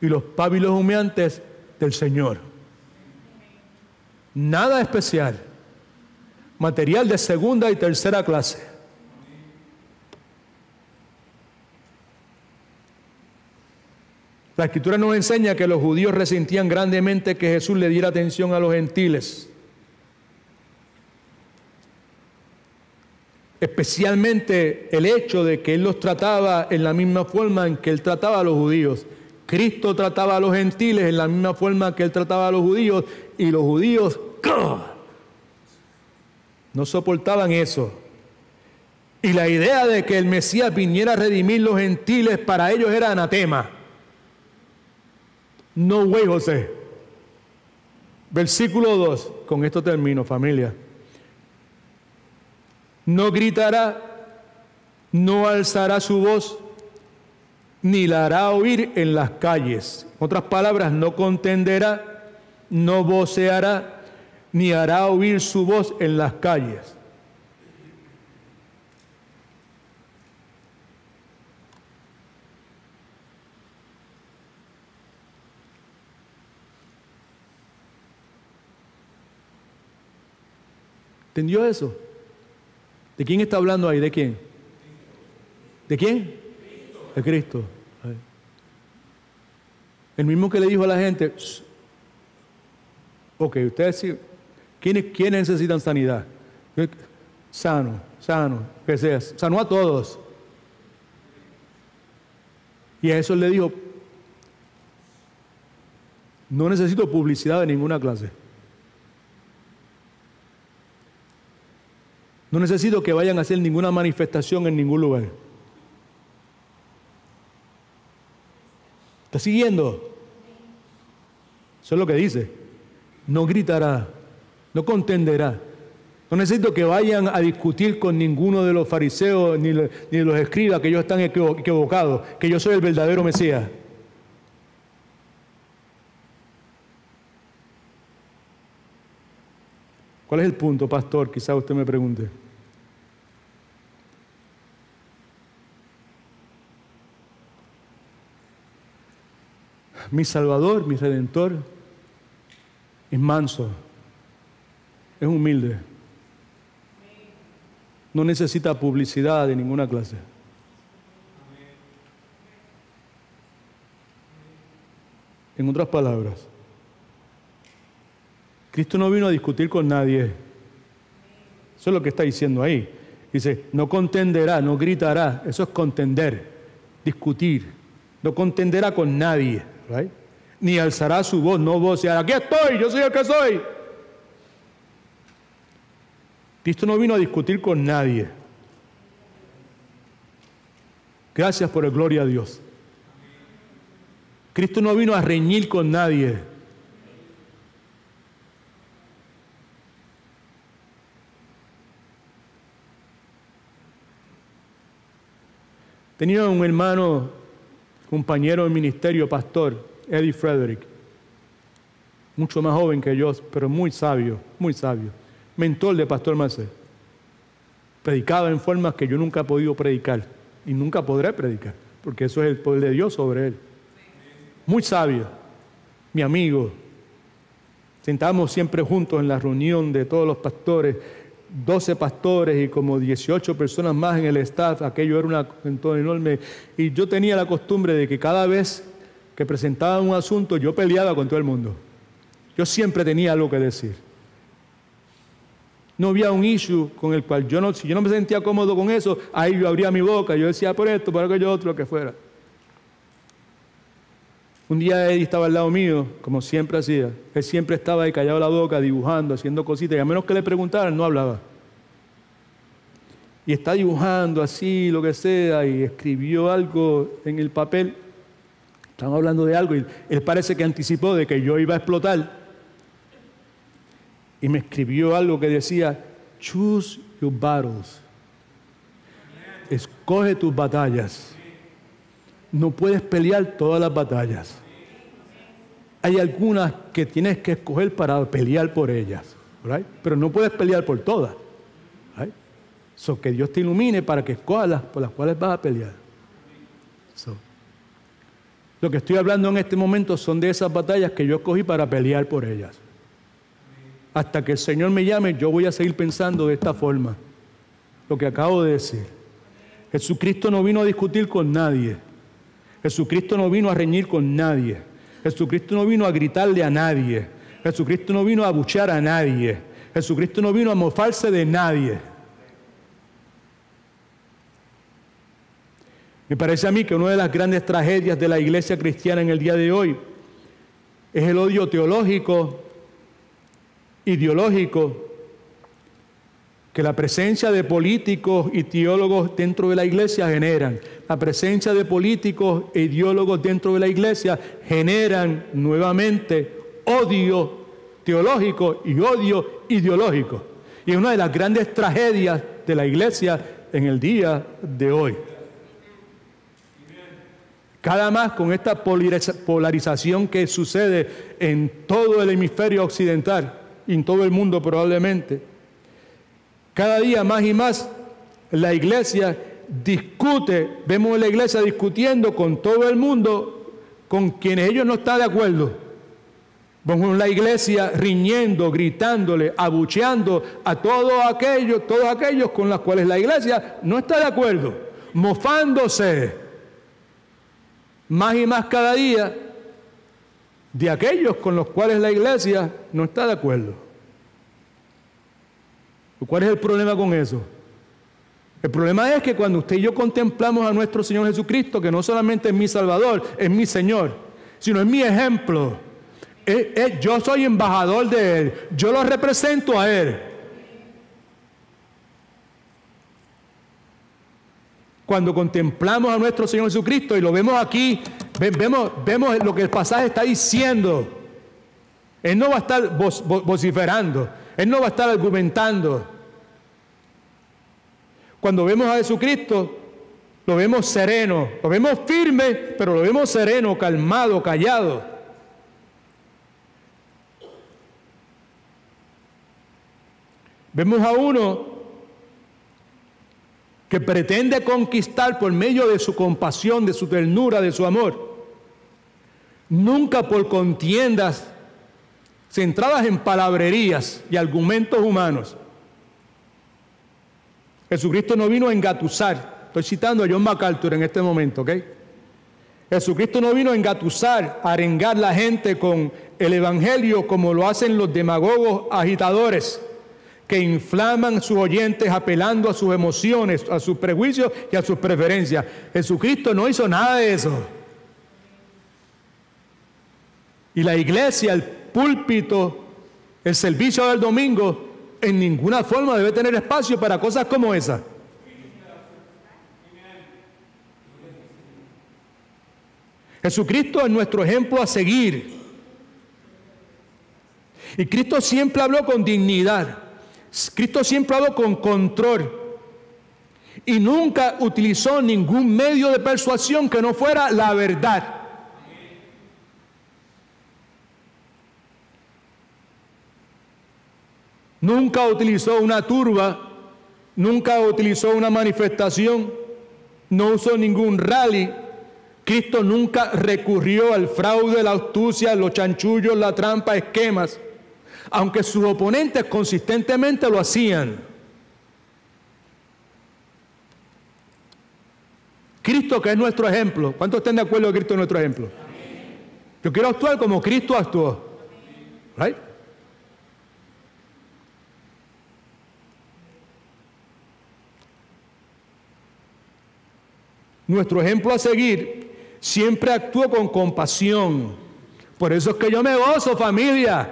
Speaker 1: y los pábilos humeantes del Señor. Nada especial. Material de segunda y tercera clase. La Escritura nos enseña que los judíos resentían grandemente que Jesús le diera atención a los gentiles. Especialmente el hecho de que Él los trataba en la misma forma en que Él trataba a los judíos. Cristo trataba a los gentiles en la misma forma que Él trataba a los judíos, y los judíos no soportaban eso. Y la idea de que el Mesías viniera a redimir los gentiles para ellos era anatema. No way, José. Versículo 2. Con esto termino, familia. No gritará, no alzará su voz, ni la hará oír en las calles. En otras palabras, no contenderá, no voceará, ni hará oír su voz en las calles. ¿Entendió eso? ¿De quién está hablando ahí? ¿De quién? ¿De quién? De Cristo. El mismo que le dijo a la gente, ok, ustedes sí, ¿quiénes necesitan sanidad? Sano, que sea, sanó a todos. Y a eso le dijo, no necesito publicidad de ninguna clase. No necesito que vayan a hacer ninguna manifestación en ningún lugar. ¿Está siguiendo? Eso es lo que dice. No gritará, no contenderá. No necesito que vayan a discutir con ninguno de los fariseos ni de los escribas, que ellos están equivocados, que yo soy el verdadero Mesías. ¿Cuál es el punto, pastor? Quizá usted me pregunte. Mi Salvador, mi Redentor, es manso, es humilde. No necesita publicidad de ninguna clase. En otras palabras, Cristo no vino a discutir con nadie. Eso es lo que está diciendo ahí. Dice, no contenderá, no gritará. Eso es contender, discutir. No contenderá con nadie, right? Ni alzará su voz, no voceará. Aquí estoy, yo soy el que soy. Cristo no vino a discutir con nadie. Gracias por el gloria a Dios. Cristo no vino a reñir con nadie. Tenía un hermano, compañero de ministerio, pastor, Eddie Frederick, mucho más joven que yo, pero muy sabio, mentor de Pastor Macé. Predicaba en formas que yo nunca he podido predicar y nunca podré predicar, porque eso es el poder de Dios sobre él. Muy sabio, mi amigo. Sentábamos siempre juntos en la reunión de todos los pastores, 12 pastores y como 18 personas más en el staff. Aquello era un evento enorme. Y yo tenía la costumbre de que cada vez que presentaba un asunto, yo peleaba con todo el mundo. Yo siempre tenía algo que decir. No había un issue con el cual si yo no me sentía cómodo con eso, ahí yo abría mi boca, yo decía por esto, por aquello otro, lo que fuera. Un día Eddie estaba al lado mío, como siempre hacía. Él siempre estaba ahí callado la boca, dibujando, haciendo cositas, y a menos que le preguntaran, no hablaba. Y está dibujando así, lo que sea, y escribió algo en el papel. Estamos hablando de algo, y él parece que anticipó de que yo iba a explotar. Y me escribió algo que decía, choose your battles. Escoge tus batallas. No puedes pelear todas las batallas. Hay algunas que tienes que escoger para pelear por ellas, right? Pero no puedes pelear por todas. Right? So, que Dios te ilumine para que escojas las por las cuales vas a pelear. Lo que estoy hablando en este momento son de esas batallas que yo escogí para pelear por ellas. Hasta que el Señor me llame, yo voy a seguir pensando de esta forma. Lo que acabo de decir. Jesucristo no vino a discutir con nadie. Jesucristo no vino a reñir con nadie. Jesucristo no vino a gritarle a nadie. Jesucristo no vino a abuchear a nadie. Jesucristo no vino a mofarse de nadie. Me parece a mí que una de las grandes tragedias de la iglesia cristiana en el día de hoy es el odio teológico, ideológico, que la presencia de políticos y teólogos dentro de la iglesia generan. La presencia de políticos e ideólogos dentro de la iglesia generan nuevamente odio teológico y odio ideológico. Y es una de las grandes tragedias de la iglesia en el día de hoy. Cada más con esta polarización que sucede en todo el hemisferio occidental y en todo el mundo probablemente. Cada día más y más la iglesia discute, vemos a la iglesia discutiendo con todo el mundo, con quienes ellos no están de acuerdo. Vemos en la iglesia riñendo, gritándole, abucheando a todos aquellos con los cuales la iglesia no está de acuerdo, mofándose más y más cada día de aquellos con los cuales la iglesia no está de acuerdo. ¿Cuál es el problema con eso? El problema es que cuando usted y yo contemplamos a nuestro Señor Jesucristo, que no solamente es mi Salvador, es mi Señor, sino es mi ejemplo. Yo soy embajador de Él, yo lo represento a Él. Cuando contemplamos a nuestro Señor Jesucristo y lo vemos aquí, vemos lo que el pasaje está diciendo. Él no va a estar vociferando, Él no va a estar argumentando. Cuando vemos a Jesucristo, lo vemos sereno, lo vemos firme, pero lo vemos sereno, calmado, callado. Vemos a uno que pretende conquistar por medio de su compasión, de su ternura, de su amor. Nunca por contiendas centradas en palabrerías y argumentos humanos. Jesucristo no vino a engatusar. Estoy citando a John MacArthur en este momento, ¿ok? Jesucristo no vino a engatusar, a arengar la gente con el evangelio como lo hacen los demagogos agitadores que inflaman sus oyentes apelando a sus emociones, a sus prejuicios y a sus preferencias. Jesucristo no hizo nada de eso. Y la iglesia, el púlpito, el servicio del domingo, en ninguna forma debe tener espacio para cosas como esa. Jesucristo es nuestro ejemplo a seguir. Y Cristo siempre habló con dignidad. Cristo siempre habló con control. Y nunca utilizó ningún medio de persuasión que no fuera la verdad. Nunca utilizó una turba, nunca utilizó una manifestación, no usó ningún rally. Cristo nunca recurrió al fraude, la astucia, los chanchullos, la trampa, esquemas, aunque sus oponentes consistentemente lo hacían. Cristo, que es nuestro ejemplo. ¿Cuántos están de acuerdo que Cristo es nuestro ejemplo? Yo quiero actuar como Cristo actuó. ¿Right? Nuestro ejemplo a seguir siempre actuó con compasión. Por eso es que yo me gozo, familia.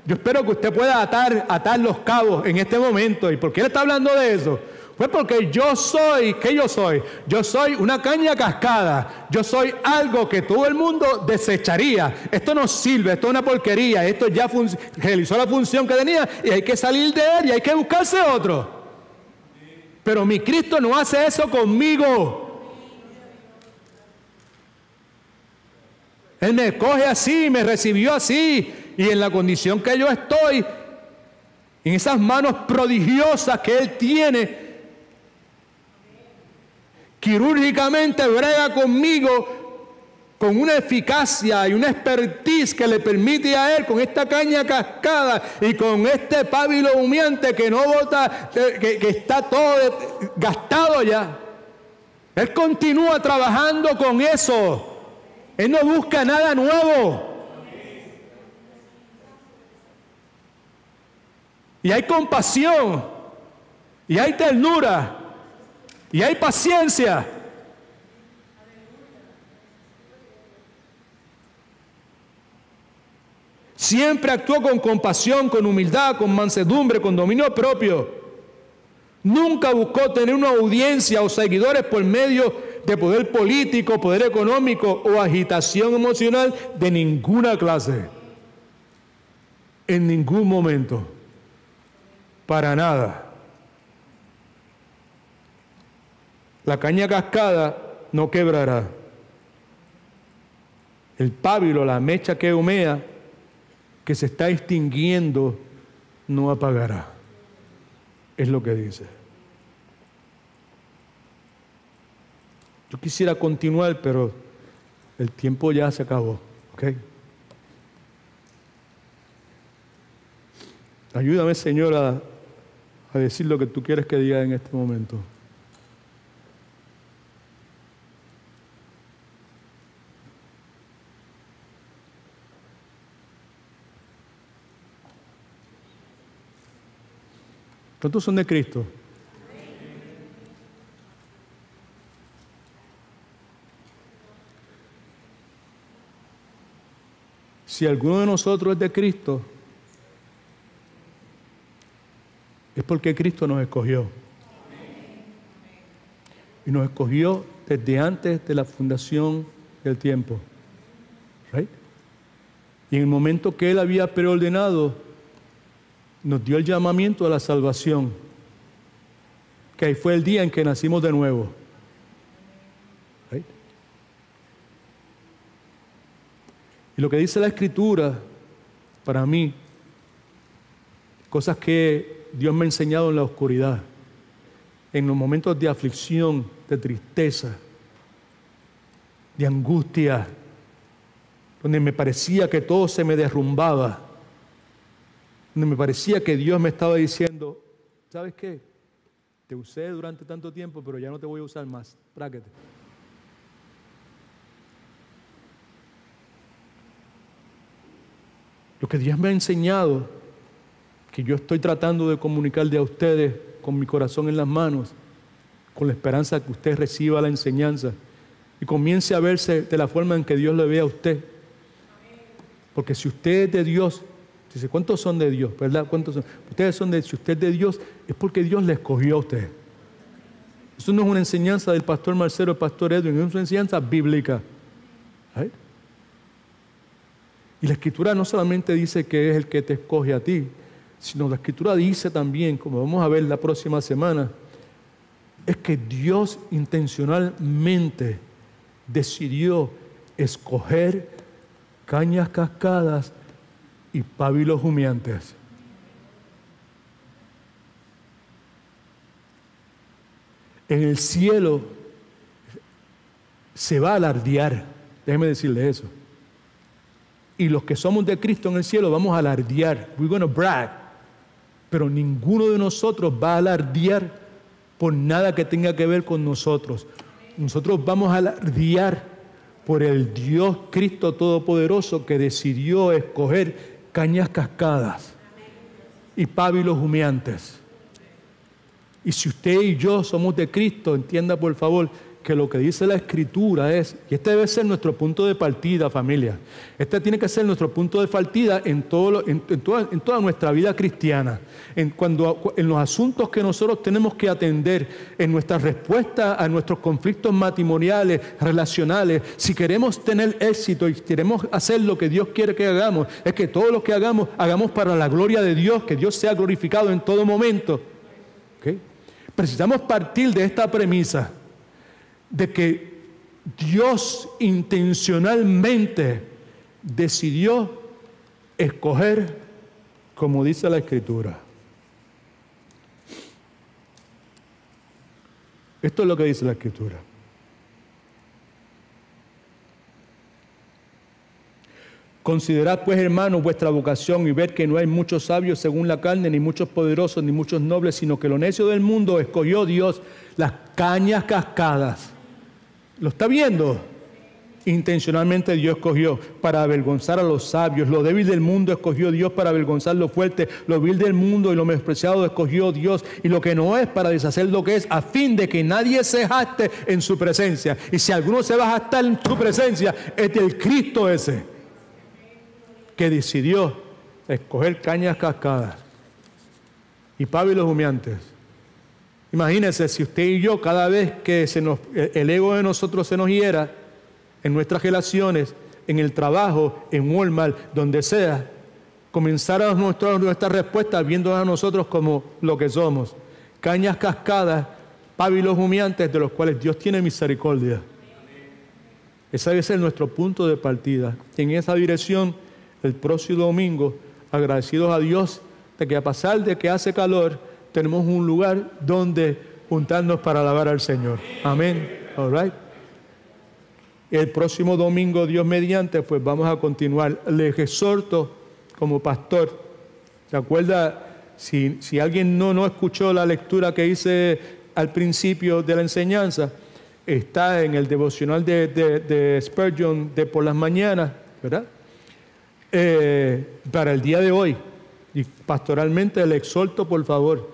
Speaker 1: Yo espero que usted pueda atar los cabos en este momento. ¿Y por qué le está hablando de eso? Pues porque yo soy, ¿qué yo soy? Yo soy una caña cascada. Yo soy algo que todo el mundo desecharía. Esto no sirve, esto es una porquería. Esto ya realizó la función que tenía y hay que salir de él y hay que buscarse otro. Pero mi Cristo no hace eso conmigo. Él me coge así, me recibió así, y en la condición que yo estoy, en esas manos prodigiosas que Él tiene, quirúrgicamente brega conmigo con una eficacia y una expertise que le permite a Él, con esta caña cascada y con este pábilo humeante que no bota, que está todo gastado ya. Él continúa trabajando con eso. Él no busca nada nuevo. Y hay compasión, y hay ternura, y hay paciencia. Siempre actuó con compasión, con humildad, con mansedumbre, con dominio propio. Nunca buscó tener una audiencia o seguidores por medio de poder político, poder económico o agitación emocional de ninguna clase. En ningún momento. Para nada. La caña cascada no quebrará. El pábilo, la mecha que humea, que se está extinguiendo, no apagará. Es lo que dice. Yo quisiera continuar, pero el tiempo ya se acabó. ¿Ok? Ayúdame, Señor, a decir lo que tú quieres que diga en este momento. ¿Cuántos son de Cristo? Si alguno de nosotros es de Cristo, es porque Cristo nos escogió. Y nos escogió desde antes de la fundación del tiempo. ¿Right? Y en el momento que Él había preordenado, nos dio el llamamiento a la salvación. Que ahí fue el día en que nacimos de nuevo. ¿Right? Y lo que dice la Escritura, para mí, cosas que Dios me ha enseñado en la oscuridad, en los momentos de aflicción, de tristeza, de angustia, donde me parecía que todo se me derrumbaba, donde me parecía que Dios me estaba diciendo, ¿sabes qué? Te usé durante tanto tiempo, pero ya no te voy a usar más. Práquete. Lo que Dios me ha enseñado, que yo estoy tratando de comunicarle a ustedes con mi corazón en las manos, con la esperanza de que usted reciba la enseñanza y comience a verse de la forma en que Dios le ve a usted. Porque si usted es de Dios, dice, ¿cuántos son de Dios? ¿Verdad? ¿Cuántos son? Ustedes son de, si usted es de Dios, es porque Dios le escogió a usted. Eso no es una enseñanza del pastor Marcelo, el pastor Edwin, es una enseñanza bíblica. ¿Right? Y la Escritura no solamente dice que es el que te escoge a ti, sino la Escritura dice también, como vamos a ver la próxima semana, es que Dios intencionalmente decidió escoger cañas cascadas y pábilos humeantes. En el cielo se va a alardear, déjeme decirle eso. Y los que somos de Cristo en el cielo vamos a alardear, we're going to brag, pero ninguno de nosotros va a alardear por nada que tenga que ver con nosotros. Nosotros vamos a alardear por el Dios Cristo Todopoderoso que decidió escoger cañas cascadas y pábilos humeantes. Y si usted y yo somos de Cristo, entienda por favor que lo que dice la Escritura es, y este debe ser nuestro punto de partida, familia. Este tiene que ser nuestro punto de partida en toda nuestra vida cristiana. En los asuntos que nosotros tenemos que atender, en nuestra respuesta a nuestros conflictos matrimoniales, relacionales, si queremos tener éxito y queremos hacer lo que Dios quiere que hagamos, es que todo lo que hagamos para la gloria de Dios, que Dios sea glorificado en todo momento. ¿Okay? Precisamos partir de esta premisa de que Dios intencionalmente decidió escoger, como dice la Escritura. Esto es lo que dice la Escritura. Considerad pues, hermanos, vuestra vocación y ver que no hay muchos sabios según la carne, ni muchos poderosos, ni muchos nobles, sino que lo necio del mundo escogió Dios, las cañas cascadas. ¿Lo está viendo? Intencionalmente Dios escogió para avergonzar a los sabios. Lo débil del mundo escogió Dios para avergonzar lo fuerte. Lo vil del mundo y lo menospreciado escogió Dios. Y lo que no es para deshacer lo que es, a fin de que nadie se jacte en su presencia. Y si alguno se va a jactar en su presencia, es del Cristo ese que decidió escoger cañas cascadas y pábilos humeantes. Imagínense si usted y yo, cada vez que el ego de nosotros se nos hiera, en nuestras relaciones, en el trabajo, en Walmart, donde sea, comenzara nuestra respuesta viéndonos a nosotros como lo que somos, cañas cascadas, pábilos humeantes de los cuales Dios tiene misericordia. Ese debe ser nuestro punto de partida. En esa dirección, el próximo domingo, agradecidos a Dios de que a pesar de que hace calor, tenemos un lugar donde juntarnos para alabar al Señor. Amén. All right. El próximo domingo, Dios mediante, pues vamos a continuar. Les exhorto como pastor ¿Se acuerda? Si alguien no escuchó la lectura que hice al principio de la enseñanza, está en el devocional de Spurgeon de por las mañanas, ¿verdad? Para el día de hoy. Y pastoralmente le exhorto, por favor,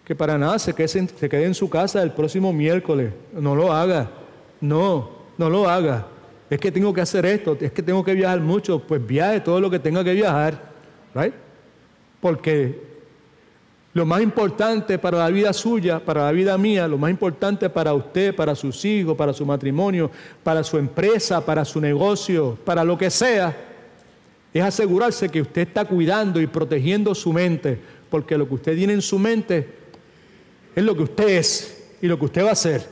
Speaker 1: que para nada se quede en su casa el próximo miércoles. No lo haga. No lo haga. Es que tengo que hacer esto, es que tengo que viajar mucho. Pues viaje todo lo que tenga que viajar, ¿right? Porque lo más importante para la vida suya, para la vida mía, lo más importante para usted, para sus hijos, para su matrimonio, para su empresa, para su negocio, para lo que sea, es asegurarse que usted está cuidando y protegiendo su mente, porque lo que usted tiene en su mente es lo que usted es y lo que usted va a hacer.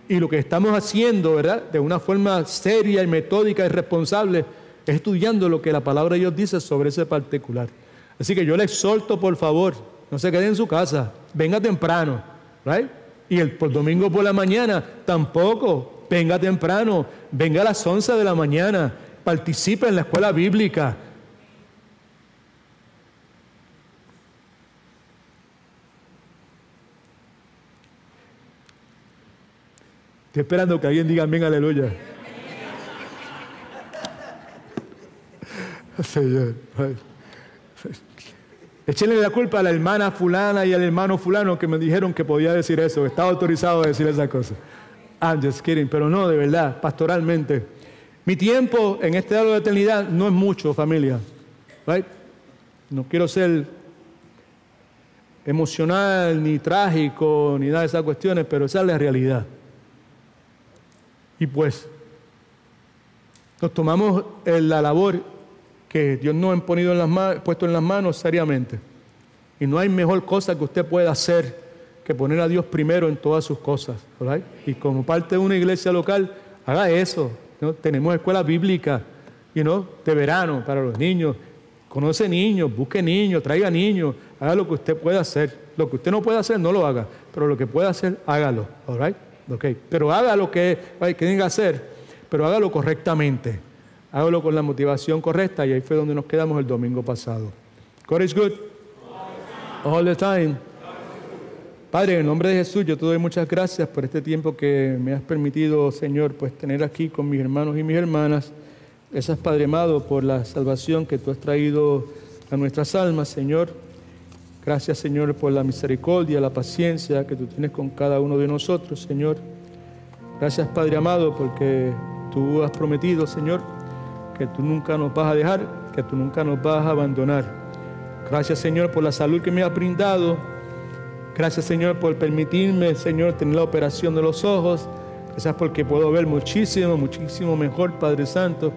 Speaker 1: Y lo que estamos haciendo, ¿verdad?, de una forma seria y metódica y responsable, es estudiando lo que la palabra de Dios dice sobre ese particular. Así que yo le exhorto, por favor, no se quede en su casa, venga temprano, ¿right? Y por domingo por la mañana, tampoco, venga temprano, venga a las 11 de la mañana, participe en la escuela bíblica. Estoy esperando que alguien diga amén, aleluya. Señor, échenle la culpa a la hermana fulana y al hermano fulano que me dijeron que podía decir eso, estaba autorizado a decir esas cosas. I'm just kidding, pero no, de verdad, pastoralmente. Mi tiempo en este lado de eternidad no es mucho, familia. Right? No quiero ser emocional, ni trágico, ni nada de esas cuestiones, pero esa es la realidad. Y pues, nos tomamos la labor que Dios nos ha puesto en las manos seriamente. Y no hay mejor cosa que usted pueda hacer que poner a Dios primero en todas sus cosas. ¿Right? Y como parte de una iglesia local, haga eso. ¿No? Tenemos escuela bíblica, de verano para los niños. Conoce niños, busque niños, traiga niños. Haga lo que usted pueda hacer. Lo que usted no pueda hacer, no lo haga. Pero lo que pueda hacer, hágalo. ¿All right? Okay. Pero haga lo que tenga que hacer, pero hágalo correctamente. Hágalo con la motivación correcta, y ahí fue donde nos quedamos el domingo pasado. God is good. All the time. Padre, en el nombre de Jesús, yo te doy muchas gracias por este tiempo que me has permitido, Señor, pues tener aquí con mis hermanos y mis hermanas. Gracias, Padre amado, por la salvación que tú has traído a nuestras almas, Señor. Gracias, Señor, por la misericordia, la paciencia que tú tienes con cada uno de nosotros, Señor. Gracias, Padre amado, porque tú has prometido, Señor, que tú nunca nos vas a dejar, que tú nunca nos vas a abandonar. Gracias, Señor, por la salud que me has brindado. Gracias, Señor, por permitirme, Señor, tener la operación de los ojos. Gracias porque puedo ver muchísimo, muchísimo mejor, Padre Santo.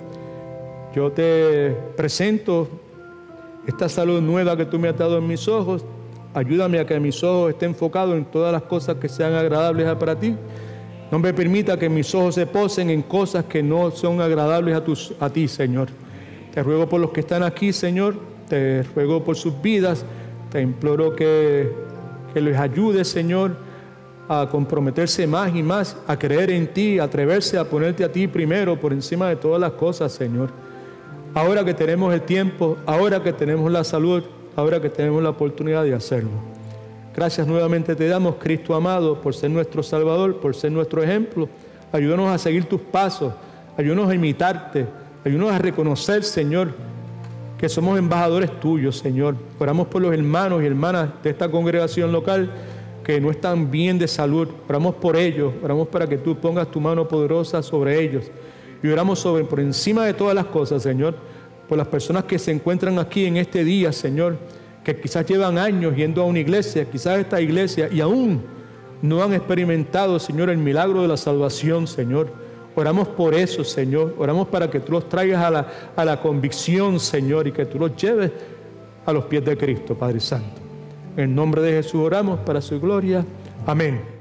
Speaker 1: Yo te presento esta salud nueva que tú me has dado en mis ojos. Ayúdame a que mis ojos estén enfocados en todas las cosas que sean agradables para ti. No me permita que mis ojos se posen en cosas que no son agradables a ti, Señor. Te ruego por los que están aquí, Señor. Te ruego por sus vidas. Te imploro que les ayudes, Señor, a comprometerse más y más, a creer en ti, a atreverse a ponerte a ti primero por encima de todas las cosas, Señor. Ahora que tenemos el tiempo, ahora que tenemos la salud, ahora que tenemos la oportunidad de hacerlo. Gracias nuevamente te damos, Cristo amado, por ser nuestro Salvador, por ser nuestro ejemplo. Ayúdanos a seguir tus pasos, ayúdanos a imitarte, ayúdanos a reconocer, Señor, que somos embajadores tuyos, Señor. Oramos por los hermanos y hermanas de esta congregación local que no están bien de salud. Oramos por ellos, oramos para que tú pongas tu mano poderosa sobre ellos. Y oramos por encima de todas las cosas, Señor, por las personas que se encuentran aquí en este día, Señor, que quizás llevan años yendo a una iglesia, quizás esta iglesia, y aún no han experimentado, Señor, el milagro de la salvación, Señor. Oramos por eso, Señor. Oramos para que tú los traigas a la convicción, Señor, y que tú los lleves a los pies de Cristo, Padre Santo. En el nombre de Jesús oramos para su gloria. Amén.